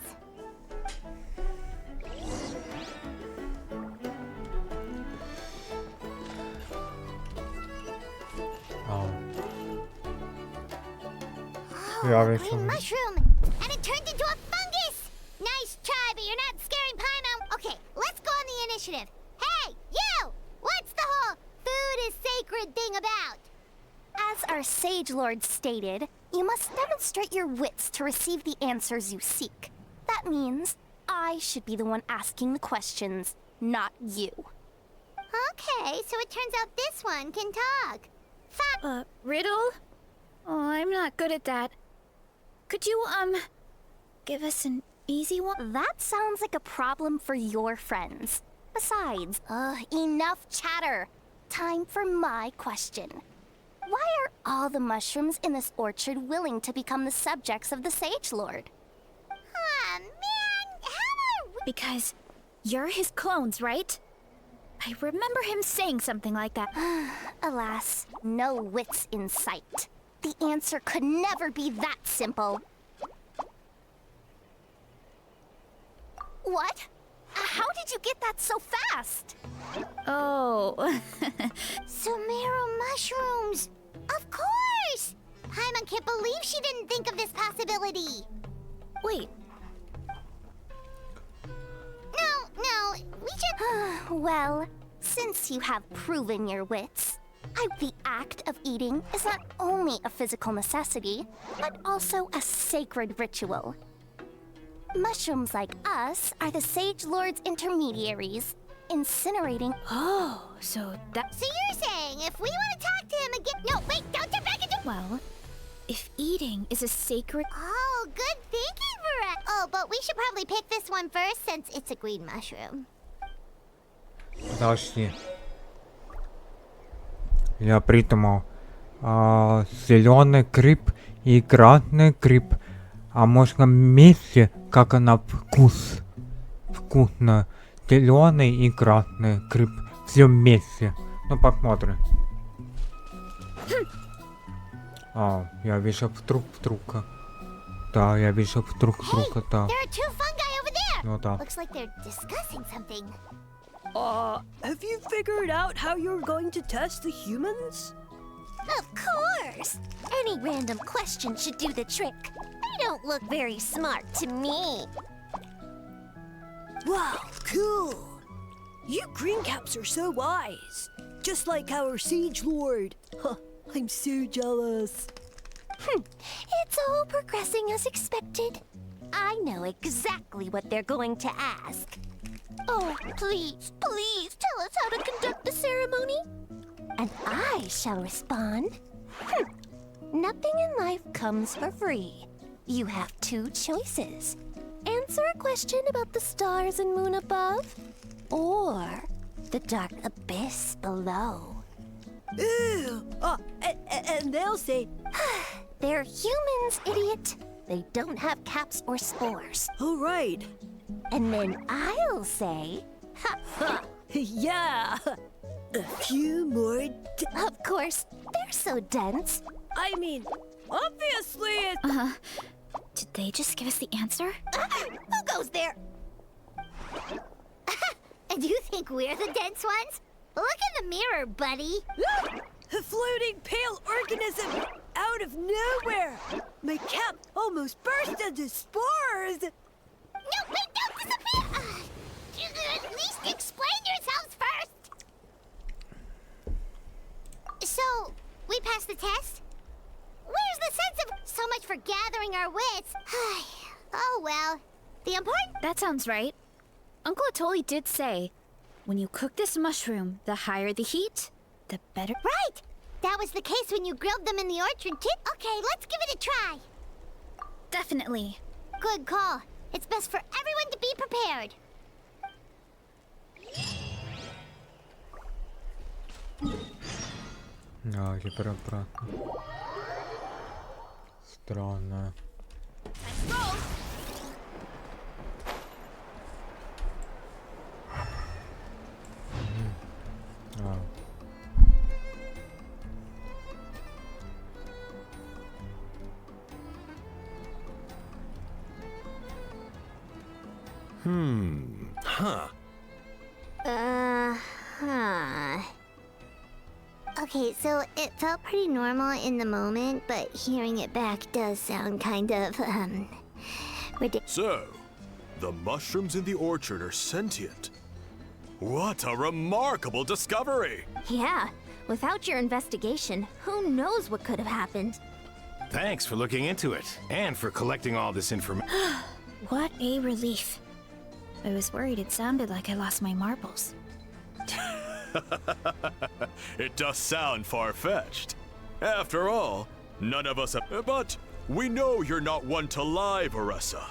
Я Oh, a вижу. green mushroom, and it turned into a fungus. Nice try, but you're not scaring Paimon. Okay, let's go on the initiative. Hey, you! What's the whole food is sacred thing about? As our Sage Lord stated, you must demonstrate your wits to receive the answers you seek. That means I should be the one asking the questions, not you. Okay, so it turns out this one can talk. riddle? Oh, I'm not good at that. Could you, give us an easy one? That sounds like a problem for your friends. Besides, enough chatter. Time for my question. Why are all the mushrooms in this orchard willing to become the subjects of the Sage Lord? Aw, man, how are we? Because you're his clones, right? I remember him saying something like that. Alas, no wits in sight. The answer could never be that simple. What? How did you get that so fast? Oh. Sumeru mushrooms! Of course! Paimon can't believe she didn't think of this possibility. Wait, No, we should... Well, since you have proven your wits, the act of eating is not only a physical necessity, but also a sacred ritual. Mushrooms like us are the Sage Lord's intermediaries, incinerating. oh, so that... So you're saying if we want to talk to him again... No, wait, don't turn back into... Well, if eating is a sacred... Oh, good thinking, Varesa. Oh, but we should probably pick this one first since it's a green mushroom. Подожди. Я придумал. Зеленый гриб и красный гриб. А можно вместе, как она вкус. Вкусно. Зеленый и красный гриб. Все вместе. Ну посмотрим. Я вижу вдруг. Да, я вижу вдруг, да. There are two fungi over there. Ну да. Looks like they're discussing something. Have you figured out how you're going to test the humans? Of course! Any random question should do the trick. They don't look very smart to me. Wow, cool! You green caps are so wise. Just like our Sage Lord. Huh, I'm so jealous. It's all progressing as expected. I know exactly what they're going to ask. Oh, please tell us how to conduct the ceremony. And I shall respond. Nothing in life comes for free. You have two choices. Answer a question about the stars and moon above, or the dark abyss below. Ew! And they'll say, They're humans, idiot. They don't have caps or spores. all right. And then I'll say, Yeah! A few more of course, they're so dense. I mean, obviously it's... Did they just give us the answer? Who goes there? And you think we're the dense ones? Look in the mirror, buddy. A floating pale organism out of nowhere! My cap almost burst into spores! No, wait, don't disappear! At least explain yourselves first! So, we passed the test? Where's the sense of... So much for gathering our wits. Oh well. The important... That sounds right. Uncle Atoli did say, when you cook this mushroom, the higher the heat, the better... Right! That was the case when you grilled them in the orchard, too. Okay, let's give it a try. Definitely. Good call. It's best for everyone to be prepared. Теперь обратно. Странно. Huh. Huh. Okay, so it felt pretty normal in the moment, but hearing it back does sound kind of, ridiculous. So, the mushrooms in the orchard are sentient. What a remarkable discovery! Yeah, without your investigation, who knows what could have happened? Thanks for looking into it, and for collecting all this information. What a relief. I was worried it sounded like I lost my marbles. It does sound far-fetched. After all, none of us have... But we know you're not one to lie, Varesa.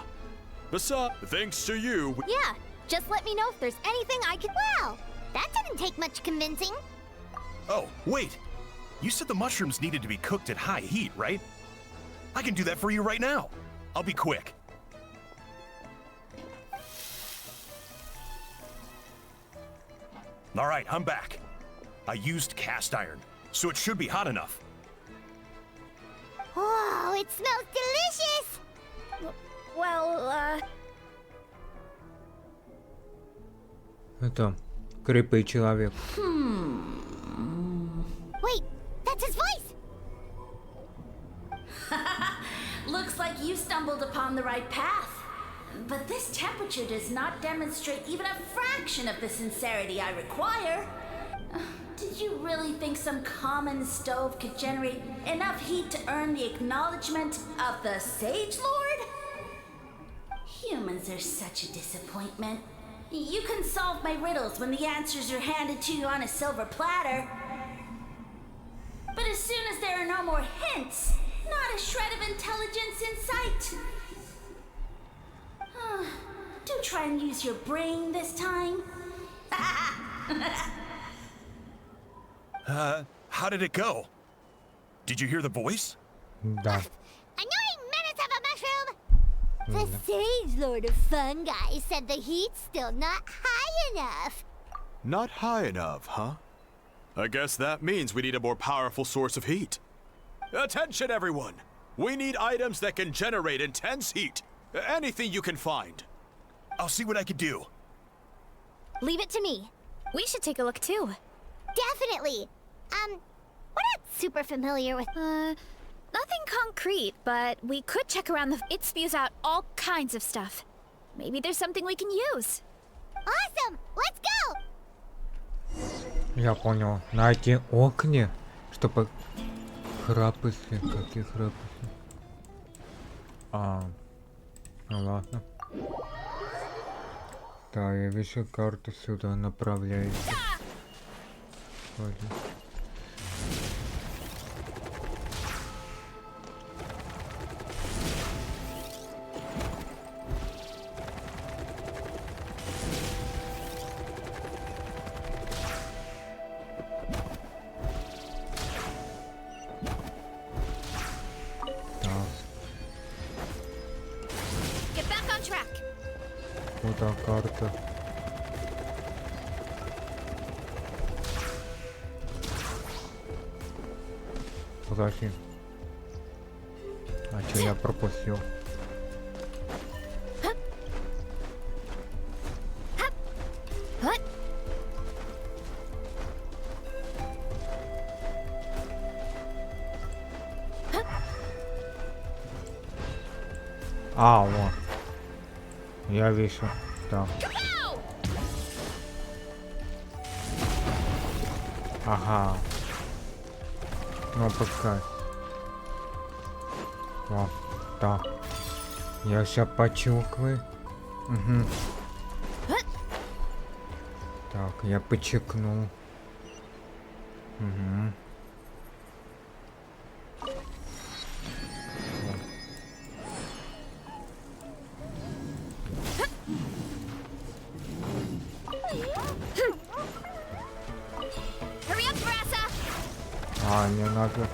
Besides, thanks to you... Yeah, just let me know if there's anything I can... Wow, that didn't take much convincing. Oh, wait. You said the mushrooms needed to be cooked at high heat, right? I can do that for you right now. I'll be quick. All right, I'm back. I used cast iron, so it should be hot enough. Whoa, it smells delicious! Well, Это крепкий человек. Wait, that's his voice! Looks like you stumbled upon the right path. But this temperature does not demonstrate even a fraction of the sincerity I require. Did you really think some common stove could generate enough heat to earn the acknowledgement of the Sage Lord? Humans are such a disappointment. You can solve my riddles when the answers are handed to you on a silver platter. But as soon as there are no more hints, not a shred of intelligence in sight. Do try and use your brain this time. How did it go? Did you hear the voice? Да. Annoying menace of a mushroom! The Sage Lord of Fungi said the heat's still not high enough. Not high enough, huh? I guess that means we need a more powerful source of heat. Attention, everyone! We need items that can generate intense heat. Anything you can find. I'll see what I can do. Leave it to me. we should take a look too. Definitely. We're not super familiar with... Nothing concrete, but we could check around the... It spews out all kinds of stuff. Maybe there's something we can use. Awesome! Let's go! Я понял. На эти окна, чтобы храпысы, какие храпысы. Ну ладно. Да, я вижу карту сюда направляется. Ладно. Куда карта? Подожди. А что я пропустил? Вот. Я вижу. Да. Ага. Ну пускай. Вот. Да. Я сейчас почукаю. Угу. Так, я почекну. Угу. Не надо.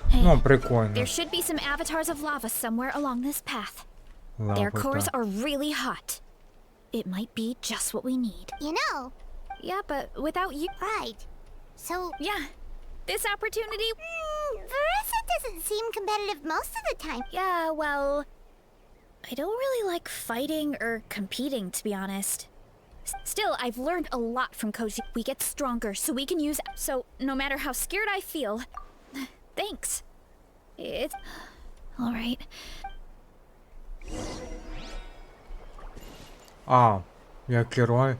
Hey, ну, прикольно. There should be some avatars of lava somewhere along this path. Their cores are really hot. It might be just what we need. You know. Yeah, but without you... Right. So... Yeah. This opportunity... Varesa doesn't seem competitive most of the time. Yeah, well... I don't really like fighting or competing, to be honest. Still, I've learned a lot from Koji. We get stronger, so we can use... So, no matter how scared I feel... Thanks. It's... Alright. А, я герой.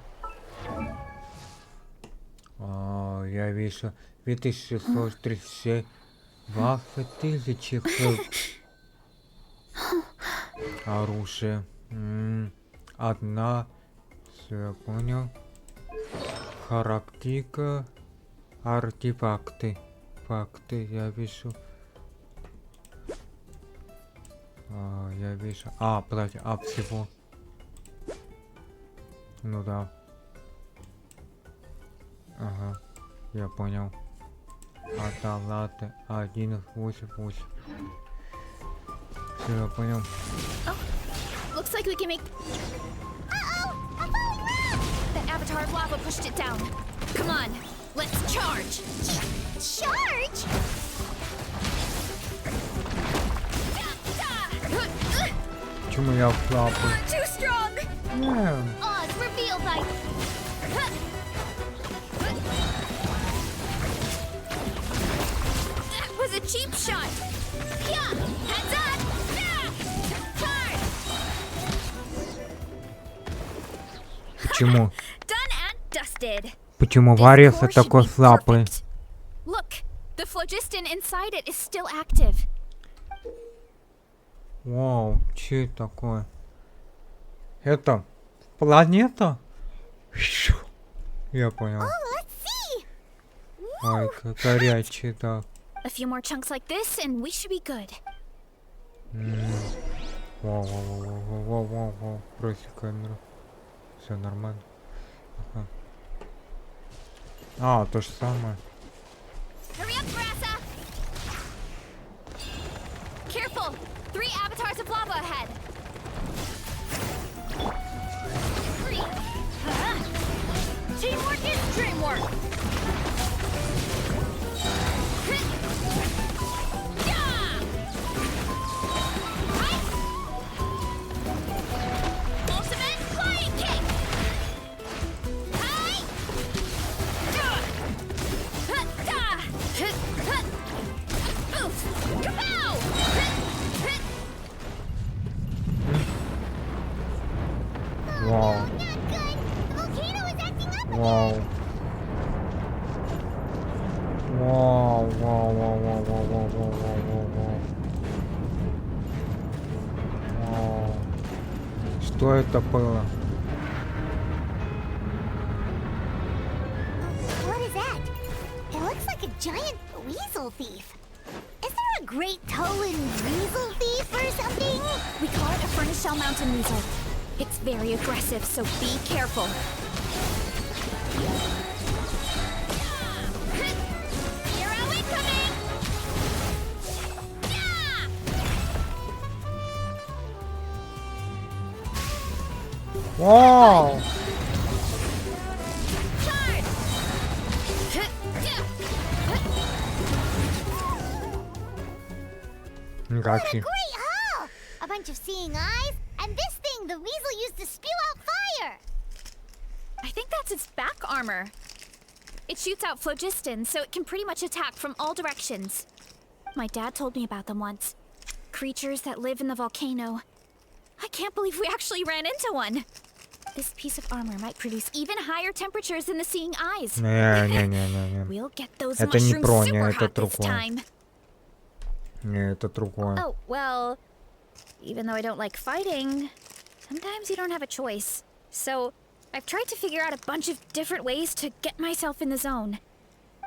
Я вижу 2637 20 000 оружие. Одна. Все, я понял. Характика. Артефакты. Факты я вижу. Я вижу. Подожди, всего. Ну да. Ага, я понял. Ладно, 188. Все, я понял. Looks like we can make... Uh-oh! I'm falling rock! That avatar of lava pushed it down. Come on, let's charge! Charge? Почему я флапаю? Too strong! Oz, reveal thy... That was a cheap shot! Yeah! Heads up! Charge! Почему? Done and dusted. Почему This Вареса core should такой be слабый? perfect. Look, the phlogiston inside it is still active. Вау, че это такое? Это планета? Я понял. Oh, let's see! Ой, как горячий, да. A few more chunks like this and we should be good. Вау. Брось камеру. Все нормально. Ага. То же самое. Hurry up, Varesa! Careful! 3 avatars of lava ahead! 3. Teamwork is dreamwork! Yeah! Ultimate flying kick! Hi! Oof! Kapow! Вау. Not good! The volcano is acting up again! Вау. Что это было? What is that? It looks like a giant weasel thief. Is there a great Tolan weasel thief or something? We call it a furnace shell mountain weasel. It's very aggressive, so be careful. Hero incoming! Вау! Charge! Гачи. Great haul! A bunch of seeing eyes, and this thing the weasel used to spew out fire! I think that's its back armor. It shoots out phlogiston, so it can pretty much attack from all directions. My dad told me about them once. Creatures that live in the volcano. I can't believe we actually ran into one. This piece of armor might produce even higher temperatures than the seeing eyes. Не. We'll get those Это не mushrooms броня, super это hot this другое. time. Не, это другое. Oh, well, even though I don't like fighting, sometimes you don't have a choice. So, I've tried to figure out a bunch of different ways to get myself in the zone.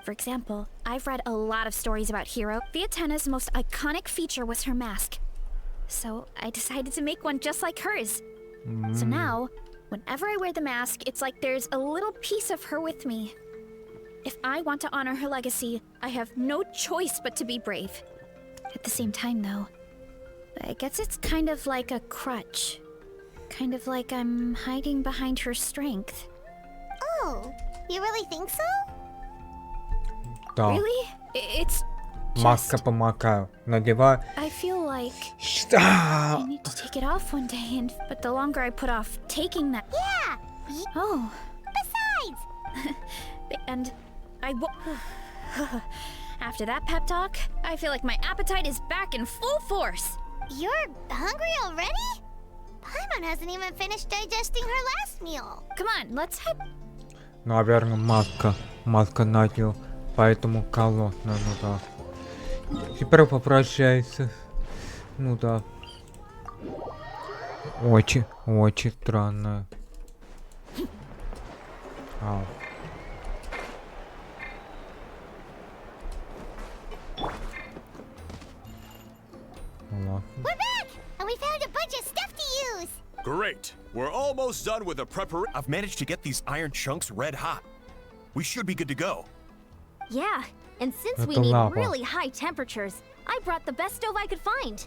For example, I've read a lot of stories about Hero. The Atena's most iconic feature was her mask. So, I decided to make one just like hers. So now, whenever I wear the mask, it's like there's a little piece of her with me. If I want to honor her legacy, I have no choice but to be brave. At the same time, though, I guess it's kind of like a crutch. Kind of like I'm hiding behind her strength. Oh, you really think so? Да. Really? It's Маска помогает. Надевай. I feel like I Что? need to take it off one day, but the longer I put off taking that. Yeah. Oh, Besides, and after that pep talk, I feel like my appetite is back in full force. you're hungry already? Paimon hasn't even finished digesting her last meal. Come on, let's head. Наверное, маска. Маска надел. Поэтому голодная, ну да. Теперь попрощайся. Ну да. Очень странно. Ау. Ладно. We're back, and we found a bunch of stuff to use. Great. We're almost done with the preparation. I've managed to get these iron chunks red hot. We should be good to go. Yeah, and since we Это need лава. really high temperatures, I brought the best stove I could find.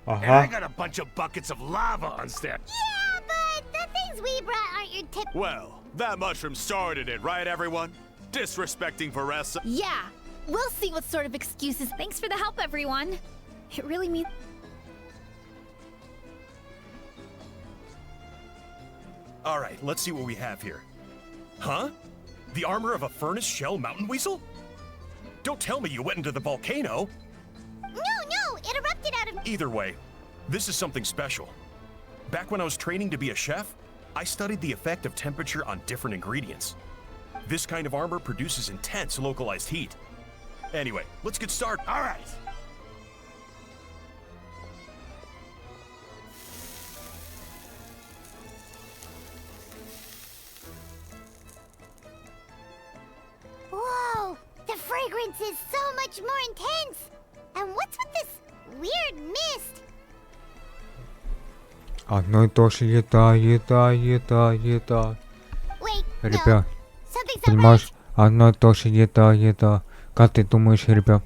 And I Ага. got a bunch of buckets of lava on stand. Yeah, but the things we brought aren't your tip. Well, that mushroom started it, right, everyone? Disrespecting Varesa. Yeah, we'll see what sort of excuses. Thanks for the help, everyone. It really means. All right, let's see what we have here. Huh? The armor of a furnace shell mountain weasel? Don't tell me you went into the volcano. No, it erupted out of. Either way, this is something special. Back when I was training to be a chef, I studied the effect of temperature on different ingredients. This kind of armor produces intense localized heat. Anyway, let's get started. All right. Whoa, the fragrance is so much more intense. And what's with this weird mist? Одно и то же еда. Wait, Ребят, no, something's not понимаешь? right. Одно и то же еда. Как ты думаешь, ребят?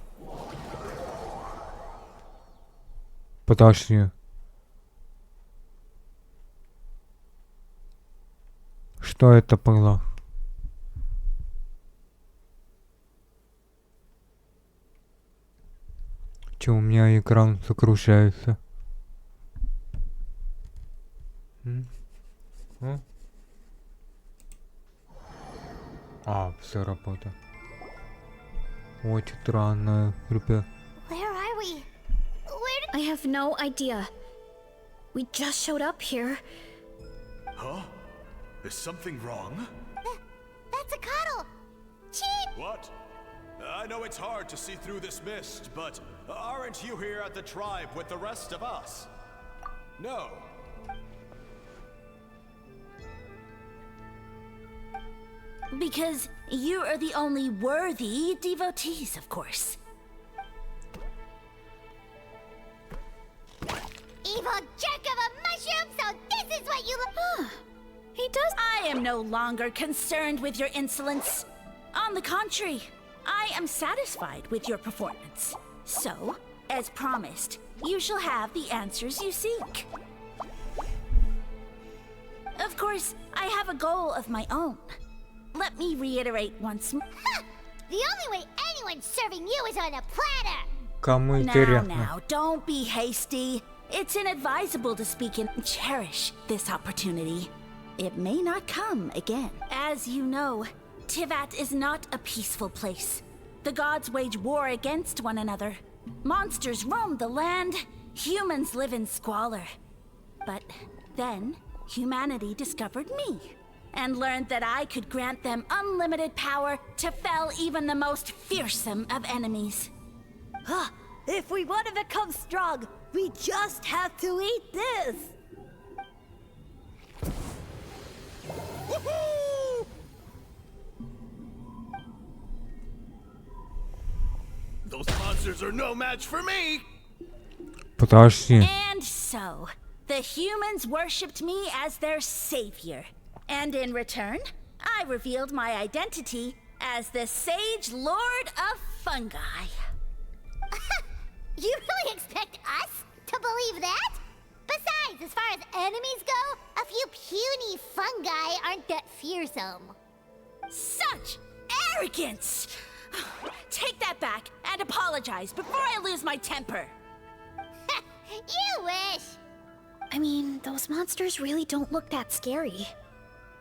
Подожди. Что это было? Че, у меня экран загружается? Все работает. Очень странно, ребят. Where are we? Where did... I have no idea. We just showed up here. Huh? Is something wrong? That's a cuddle. Cheap. What? I know it's hard to see through this mist, but aren't you here at the tribe with the rest of us? No. Because you are the only worthy devotees, of course. Evil jerk of a mushroom, so this is what you look... He does. I am no longer concerned with your insolence. On the contrary, I am satisfied with your performance. So, as promised, you shall have the answers you seek. Of course, I have a goal of my own. Let me reiterate once more. The only way anyone's serving you is on a platter. Кому Now, интересно? don't be hasty. It's inadvisable to speak and cherish this opportunity. It may not come again. As you know, Tivat is not a peaceful place. The gods wage war against one another. Monsters roam the land. Humans live in squalor. But then, humanity discovered me and learned that I could grant them unlimited power to fell even the most fearsome of enemies. If we want to become strong, we just have to eat this. Those monsters are no match for me. Подожди. And so, the humans worshipped me as their savior. And in return, I revealed my identity as the Sage Lord of Fungi. You really expect us to believe that? Besides, as far as enemies go, a few puny fungi aren't that fearsome. Such arrogance! Take that step back and apologize before I lose my temper. You wish. I mean, those monsters really don't look that scary.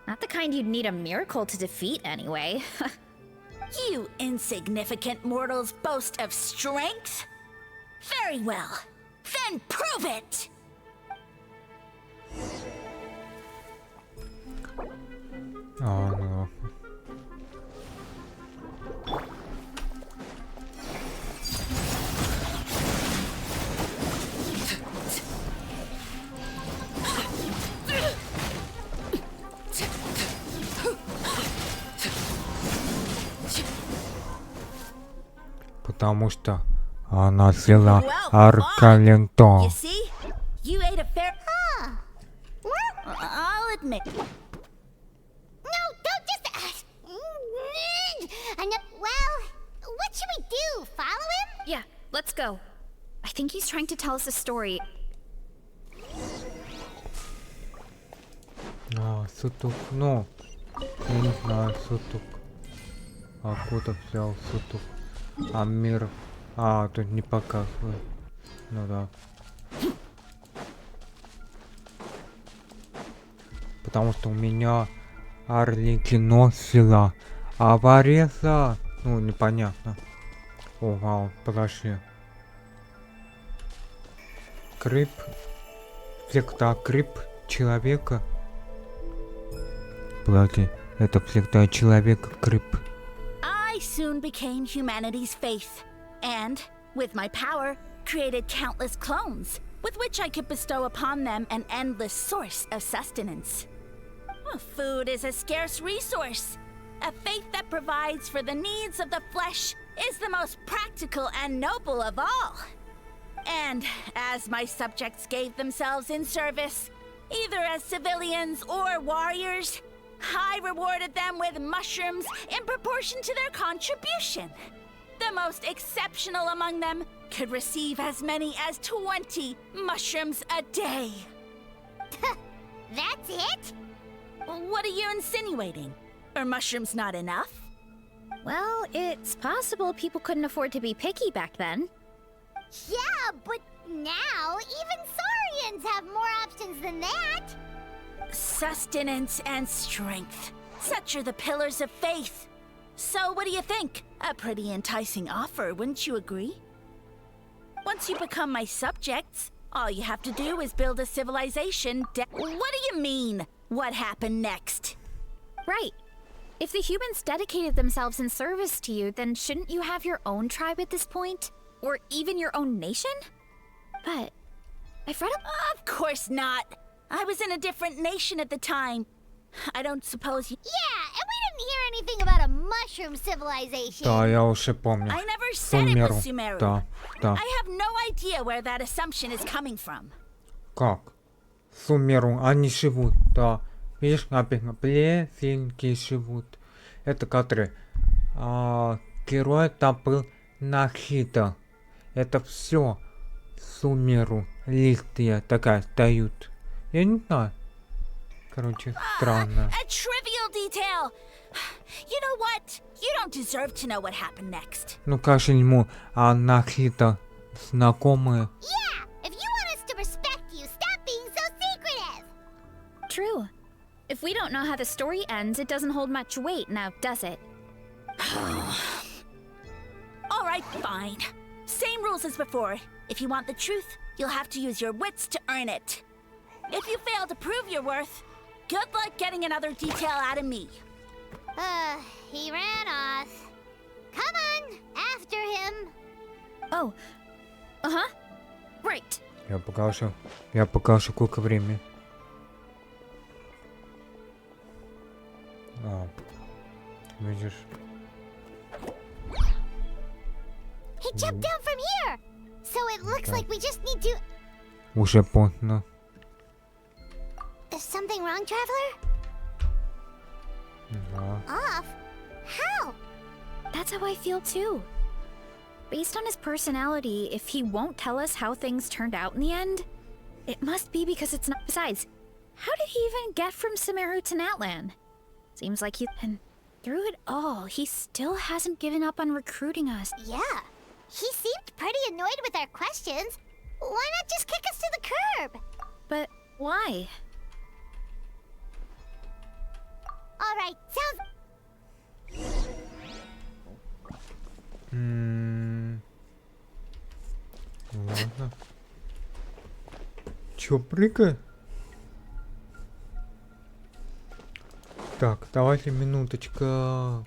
Not the kind you'd need a miracle to defeat anyway. You insignificant mortals boast of strength? Very well. Then prove it! А, ну. Потому что она взяла аркаленто. You see? You ate a fair... I'll admit... No, don't just. I know. Well, what should we do? Follow him? Yeah, let's go. I think he's trying to tell us a story. А, сутук, ну, я не знаю, сутук. Откуда взял сутук? А мир... А, тут не показывает. Ну да. Потому что у меня Арлекино сила. А Вареса... Ну, непонятно. О, вау, подожди. Крып... Всегда крып человека. Подожди, это всегда человек крып. I soon became humanity's faith, and, with my power, created countless clones, with which I could bestow upon them an endless source of sustenance. Food is a scarce resource. A faith that provides for the needs of the flesh is the most practical and noble of all. And as my subjects gave themselves in service, either as civilians or warriors, I rewarded them with mushrooms in proportion to their contribution. The most exceptional among them could receive as many as 20 mushrooms a day. That's it? What are you insinuating? Are mushrooms not enough? Well, it's possible people couldn't afford to be picky back then. Yeah, but now even Saurians have more options than that. Sustenance and strength. Such are the pillars of faith. So what do you think? A pretty enticing offer, wouldn't you agree? Once you become my subjects, all you have to do is build a civilization. What do you mean? What happened next? Right. If the humans dedicated themselves in service to you, then shouldn't you have your own tribe at this point? Or even your own nation? But I've read Of course not. I was in a different nation at the time. I don't suppose you... Yeah, and we didn't hear anything about a mushroom civilization. Да, я уже помню. I never said it was Сумеру. Sumeru. Да, да. I have no idea where that assumption is coming from. Как? Сумеру, они живут, да. Видишь, написано, плесенки живут. Это которые... герой там был Нахита. Это все Сумеру листья такая дают. Я не знаю. Короче, странно. A trivial detail. You know what? You don't deserve to know what happened next. Ну, кажется, ему Нахита знакомые. Yeah, if you want us to respect you, stop being so secretive. True. If we don't know how the story ends, it doesn't hold much weight now, does it? All right, fine. Same rules as before. If you want the truth, you'll have to use your wits to earn it. If you fail to prove your worth, good luck getting another detail out of me. He ran off. Come on, after him. Oh. Uh-huh. Right. Я покажу, сколько времени. Видишь? He jumped down from here. So it looks like we just need to... Уже поздно. Is something wrong, traveler? Да. Off? How? That's how I feel too. Based on his personality, if he won't tell us how things turned out in the end, it must be because it's not. Besides, how did he even get from Sumeru to Natlan? Seems like he. And Through it all, he still hasn't given up on recruiting us. Yeah. He seemed pretty annoyed with our questions. Why not just kick us to the curb? But why? Alright, sounds... Ладно. Чё, прыгай? Так, давайте минуточка.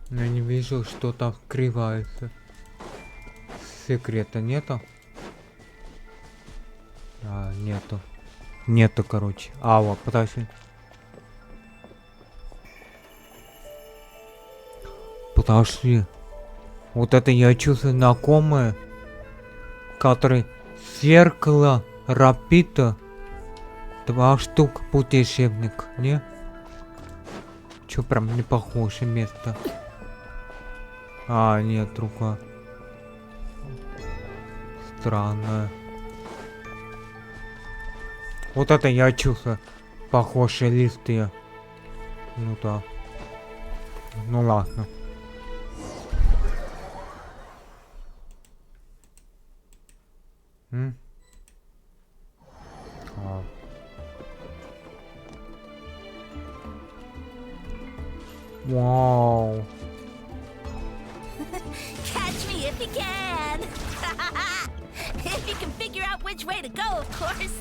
Я не вижу, что там открывается. Секрета нету? А, нету. Нету, короче. А, вот, подожди. Подожди. Вот это я чувствую знакомое. Который зеркало рапита. 2 штук путешественник, не? Чё, прям не похоже место. А, нет, другое. Странно. Вот это я чувствую. Похожие листы. Ну да. Ну ладно. А. Вау. Catch me if you can. If you can figure out which way to go, of course.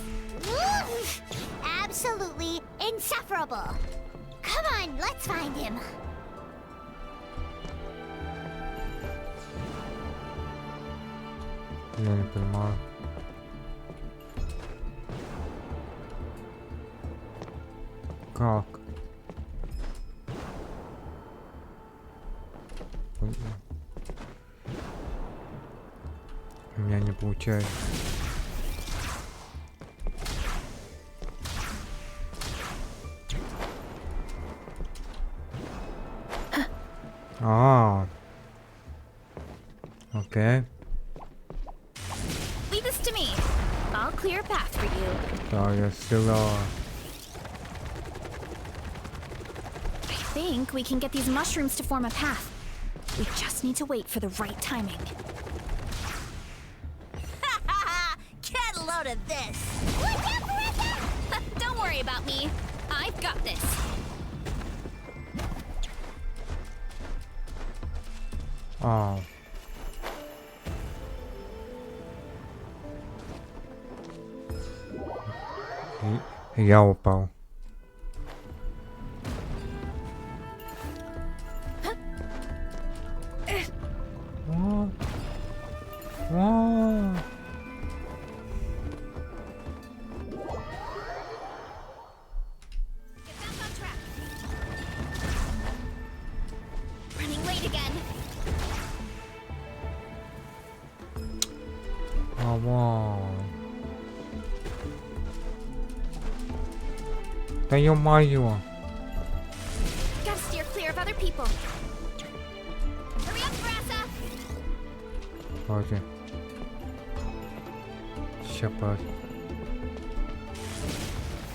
Absolutely insufferable. Come on, let's find him. Я не понимаю. Как? У меня не получается. А. Окей. Leave this to me. I'll clear a path for you. Да, я села. I think we can get these mushrooms to form a path. We just need to wait for the right timing. Get a load of this. Don't worry about me. I've got this. А. Я упал. Get back on track. Running late again. Да ё-моё. Gotta steer clear of other people. Hurry up, Varesa! Окей. Ща пас.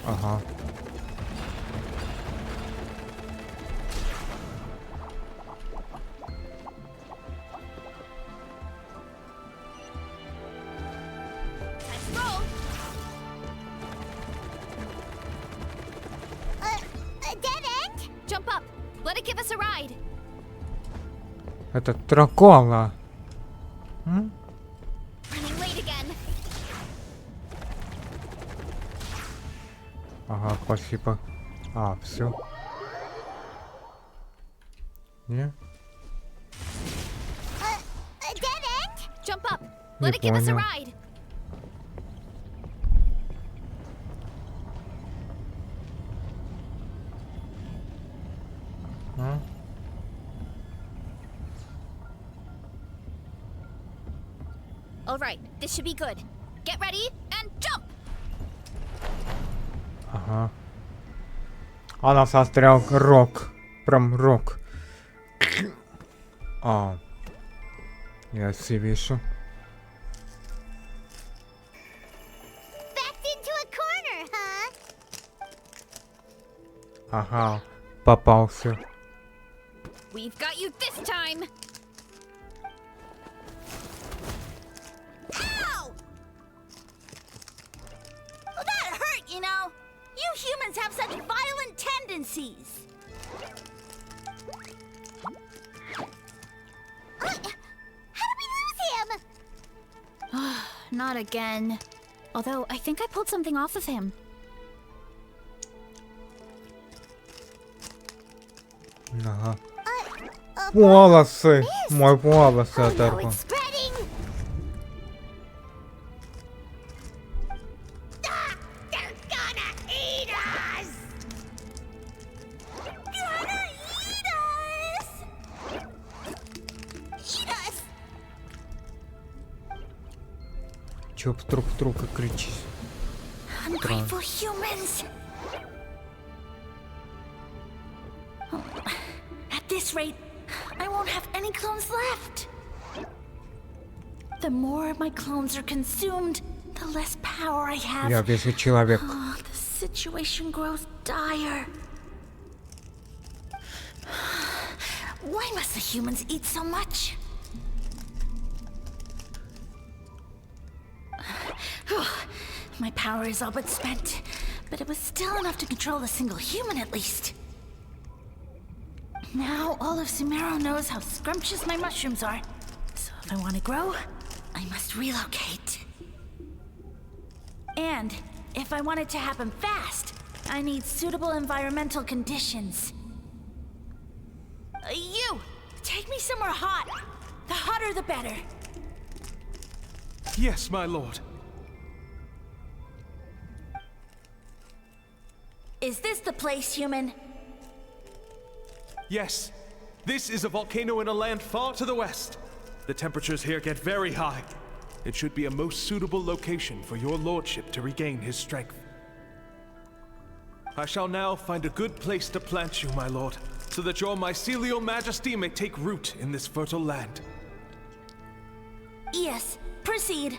Ага. Let's roll. A dead end? Jump up. Let it give us a ride. Это дракона. М? Running late again. Ага, спасибо. А, все. Не? A dead end? Jump up. Не Let it give us a понял. ride. А? All right, this should be good. Get ready and jump. Ага. Она застрял рок. Прям рок. А. Я все вижу. Backed into a corner, huh? Ага. попался. We've got you this time. Ow! Well, that hurt, you know. You humans have such violent tendencies. How did we lose him? Not again. Although I think I pulled something off of him. Ага. Волосы! Мой волосы Oh no, оторван. it's spreading! Ah, they're gonna eat us! Gonna eat us! Eat us! Чё друг друга кричишь? Ungrateful humans! At this rate, I won't have any clones left. The more my clones are consumed, the less power I have. Я вижу человек. Oh, the situation grows dire. Why must the humans eat so much? My power is all but spent, but it was still enough to control a single human at least. Now all of Sumero knows how scrumptious my mushrooms are. So if I want to grow, I must relocate. And if I want it to happen fast, I need suitable environmental conditions. You! Take me somewhere hot. The hotter the better. Yes, my lord. Is this the place, human? Yes. This is a volcano in a land far to the west. The temperatures here get very high. It should be a most suitable location for your lordship to regain his strength. I shall now find a good place to plant you, my lord, so that your mycelial majesty may take root in this fertile land. Yes, proceed.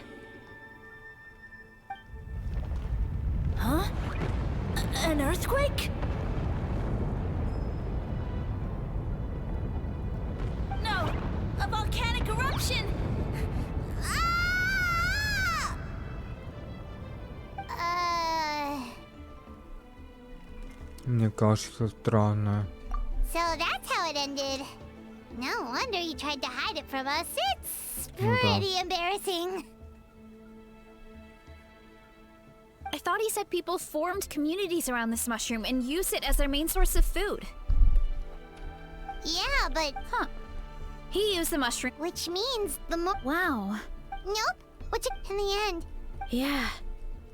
Huh? An earthquake? No! A volcanic eruption! Ah! Мне кажется, странно. So that's how it ended. No wonder you tried to hide it from us. It's Ну да. pretty embarrassing. I thought he said people formed communities around this mushroom and used it as their main source of food. Yeah, but Huh. He used the mushroom. which means the more. Wow. Nope. Which in the end. Yeah.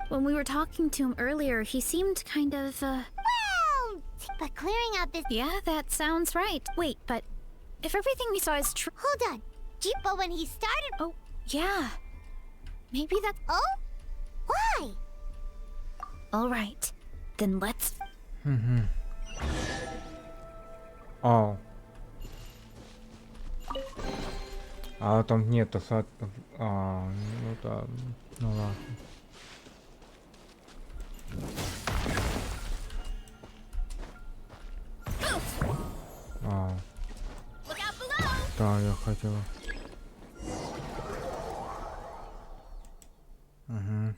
When we were talking to him earlier, he seemed kind of, Well, but clearing out this. Yeah, that sounds right. Wait, but if everything we saw is true. Hold on. But when he started. Oh, yeah. Maybe that's. Oh? Why? All right. Then let's. Ау. А там нету сад. А, ну да. Ну ладно. А, Look out below! да, я хотела. Угу.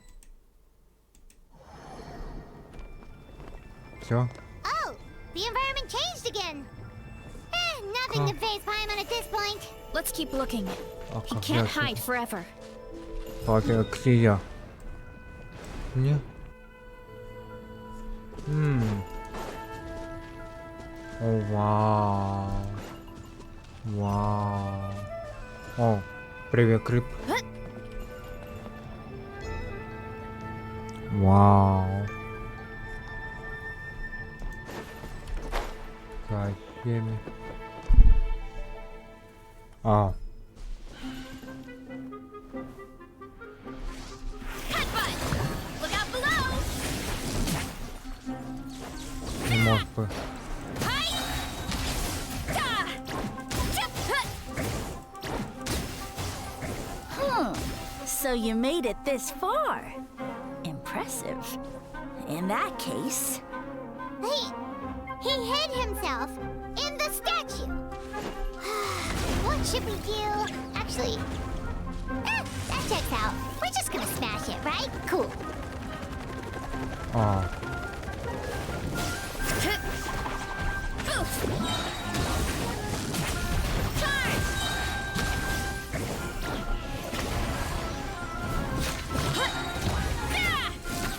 Все? Oh, the environment changed again. Nothing to face Paimon at this point. Let's keep looking. А He как can't я hide forever. где я? Не? О, вау. Вау. О, привет, Крип. Вау. Зачем? А. Look out below! Не мог бы. So you made it this far. Impressive. In that case... Hey, He hid himself in the statue. What should we do? Actually, that checks out. We're just gonna smash it, right? Cool. А,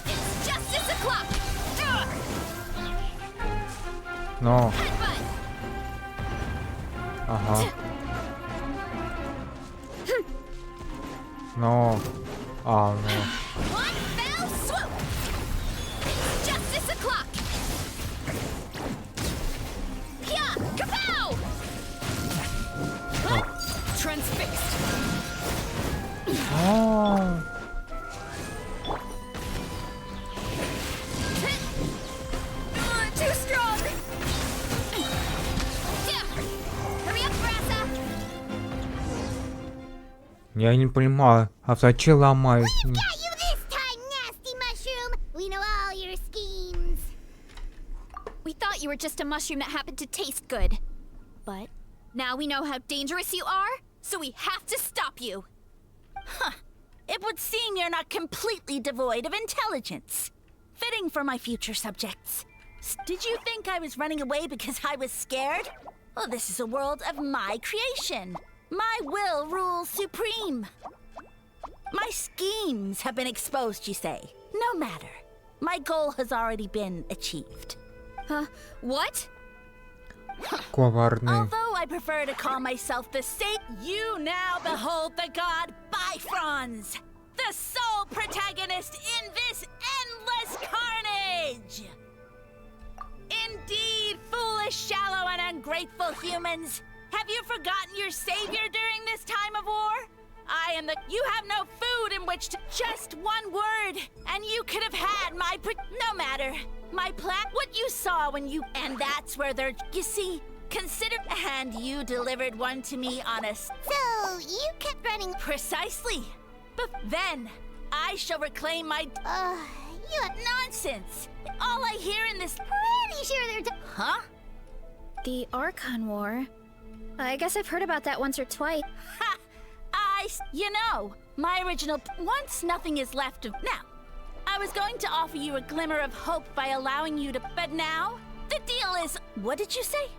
It's justice o'clock. но... Ага. Но... А, ну... One fell swoop. It's justice o'clock. Yeah, kapow! Transfixed. А, Too strong. Yeah. Hurry up, Varesa. я не понимаю, а зачем ломать? Got you this time, nasty mushroom. We know all your schemes. We thought you were just a mushroom that happened to taste good. But now we know how dangerous you are, so we have to stop you. It would seem you're not completely devoid of intelligence. Fitting for my future subjects. Did you think I was running away because I was scared? Oh, this is a world of my creation. My will rules supreme. My schemes have been exposed, you say. No matter. My goal has already been achieved. What? Коварный. Although I prefer to call myself the saint, you now behold the god Bifrons, the sole protagonist in this endless carnage! Indeed, foolish, shallow, and ungrateful humans! Have you forgotten your savior during this time of war? I am the... You have no food in which to... Just one word, and you could have had my... No matter. My what you saw when you... And that's where they're... You see, consider... And you delivered one to me on a... So, you kept running. Precisely. But then, I shall reclaim my... You have Nonsense! All I hear in this... pretty sure they're... Huh? The Archon War. I guess I've heard about that once or twice. Ha! You know, my original... Once nothing is left of... Now, I was going to offer you a glimmer of hope by allowing you to... But now, the deal is... What did you say?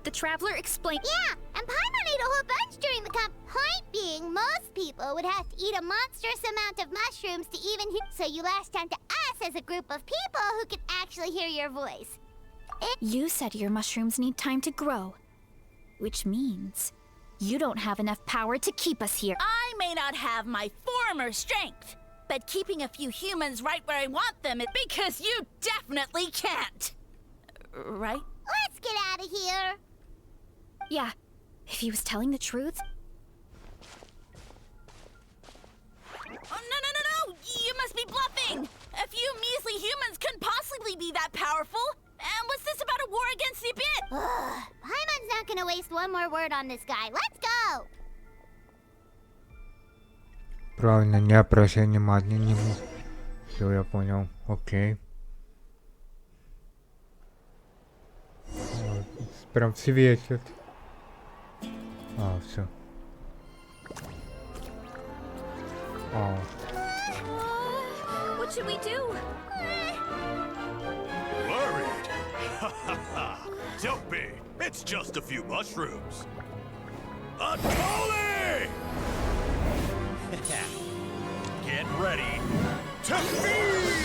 The Traveler explained... Yeah, and Paimon ate a whole bunch during the Point being, most people would have to eat a monstrous amount of mushrooms to even hear... So you latched onto us as a group of people who could actually hear your voice. You said your mushrooms need time to grow. Which means... you don't have enough power to keep us here. I may not have my former strength, but keeping a few humans right where I want them is because you definitely can't. Right? Let's get out of here. Yeah, if he was telling the truth... Oh, no! You must be bluffing! A few measly humans couldn't possibly be that powerful! And what's this about a war against the Abyss? Paimon's not gonna waste one more word on this guy. Let's go! Правильно, не обращай внимания на него. Все, я понял. Окей. Вот, прям светит. А, все. А. What should we do? Worried? Ha ha ha! Don't be. It's just a few mushrooms. Atoli! Get ready. To feast!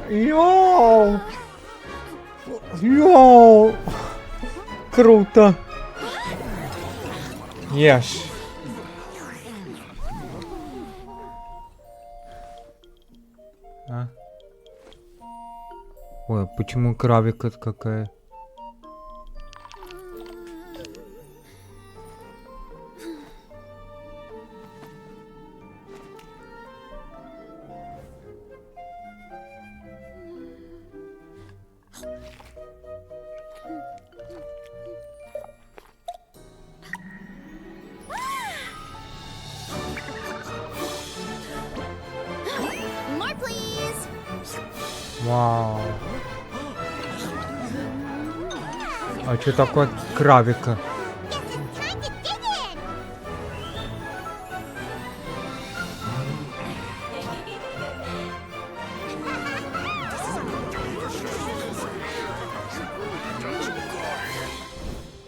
Йоу! Йоу! Круто! Ешь! А? Ой, почему кравика какая? Вау. А что такое крабика?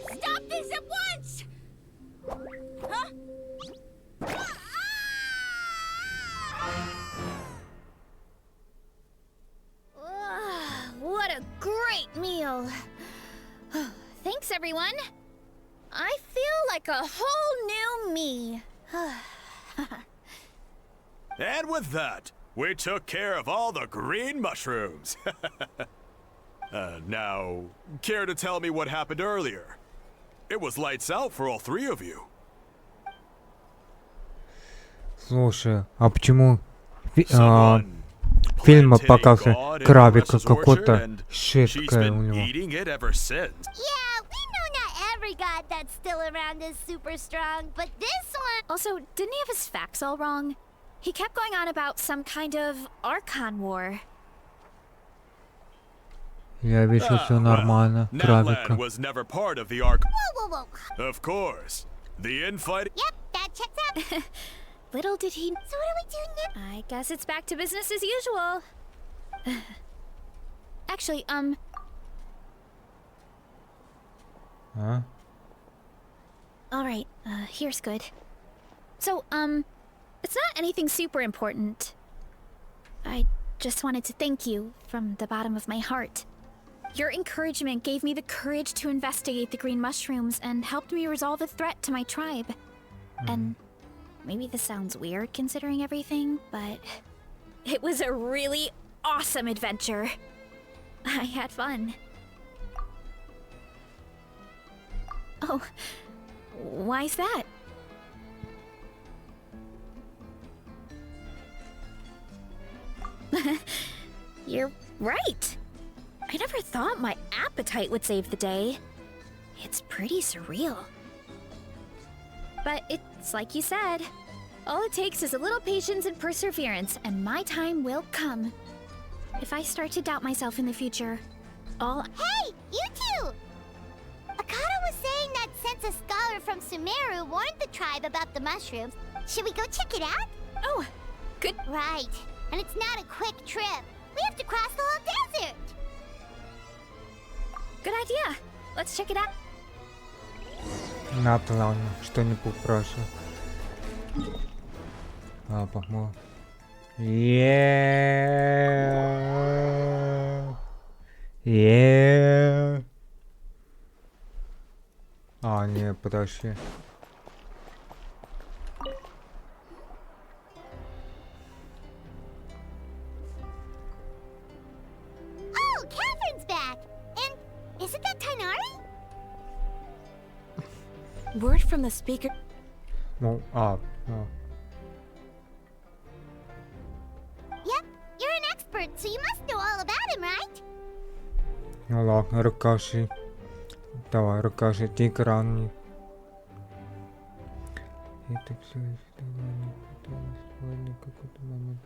Stop this at once! Huh? What a great meal! Thanks, everyone. I feel like a whole new me. And with that, we took care of all the green mushrooms. Now, care to tell me what happened earlier? It was lights out for all three of you. Слушай, а почему Someone фильм planted a показывает god in крабика Varesa's orchard, какой-то and she's шиткое у been него? eating it ever since. Yeah, we know not every god that's still around is super strong, but this one... Also, didn't he have his facts all wrong? He kept going on about some kind of Archon war. Я вижу все нормально, крабика. Natlan was never part of the Ark. Whoa, whoa, whoa. Of course. The infight. Yep, that checks out. Little did he... So what are we doing now? I guess it's back to business as usual. Actually, А? Alright, here's good. So, it's not anything super important. I just wanted to thank you from the bottom of my heart. Your encouragement gave me the courage to investigate the green mushrooms and helped me resolve a threat to my tribe. And maybe this sounds weird considering everything, but it was a really awesome adventure. I had fun. Oh, why's that? You're right. I never thought my appetite would save the day. It's pretty surreal. But it's like you said. All it takes is a little patience and perseverance, and my time will come. If I start to doubt myself in the future, all... Hey, you two! Akata was saying that since a scholar from Sumeru warned the tribe about the mushrooms, should we go check it out? Oh, good. Right. And it's not a quick trip. We have to cross the whole desert. Good idea. Let's check it out. Натан, что не попрошу. А, по-моему. А, не, подожди. Oh, Catherine's back! And isn't that Tainari? Word from the speaker. Ну, а. Yep, you're an expert, so you must know all about him, right? Ну ладно, расскажи. Давай, расскажи, ты экран. Это все издавание пыталось сегодня какой-то момент.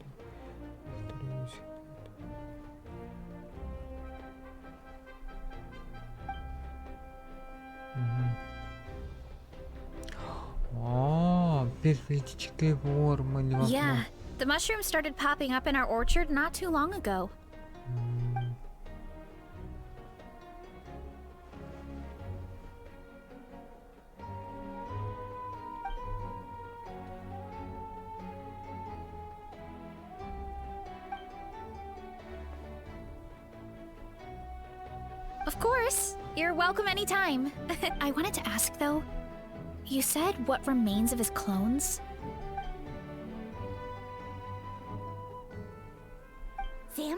Перфектической формы. Yeah, the mushrooms started popping up in our orchard not too long ago. Of course, you're welcome anytime. I wanted to ask though, you said what remains of his clones? Zamaran?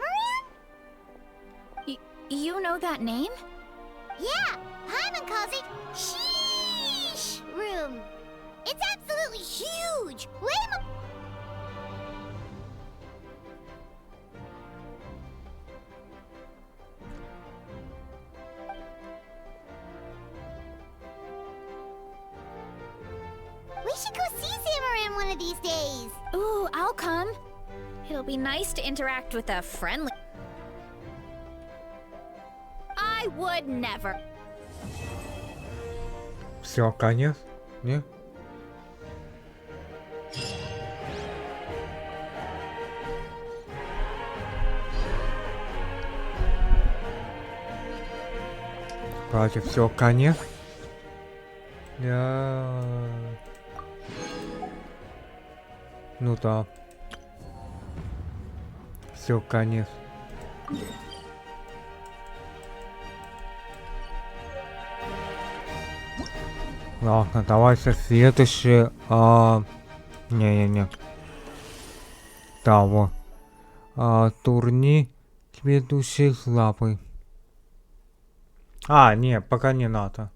You know that name? Yeah, Hyman calls it Sheesh Room. It's absolutely huge. Way more. We should go see Zamaran one of these days. Ooh, I'll come. It'll be nice to interact with a friendly... I would never. Все, конец? Не? Короче, все, конец. Ну да. Все, конец. Ладно, давайте следующий. Не. Да, вот. Турнир ведущий слабый. Не, пока не надо.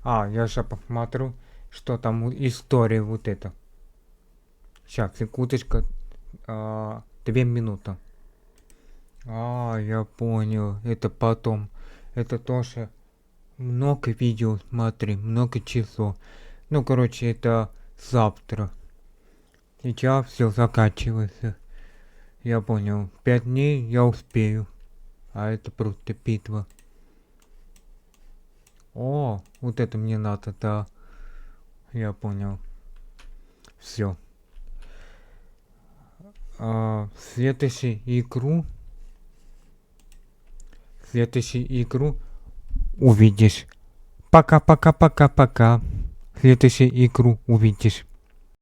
Я сейчас посмотрю, что там история вот это. Сейчас, секундочку. 2 минуты. Я понял. Это потом. Это тоже много видео, смотри, много часов. Ну, короче, это завтра. Сейчас все заканчивается. Я понял. 5 дней я успею. Это просто битва. Вот это мне надо, да. Я понял. Все. Следующую игру увидишь. Пока. Следующую игру увидишь.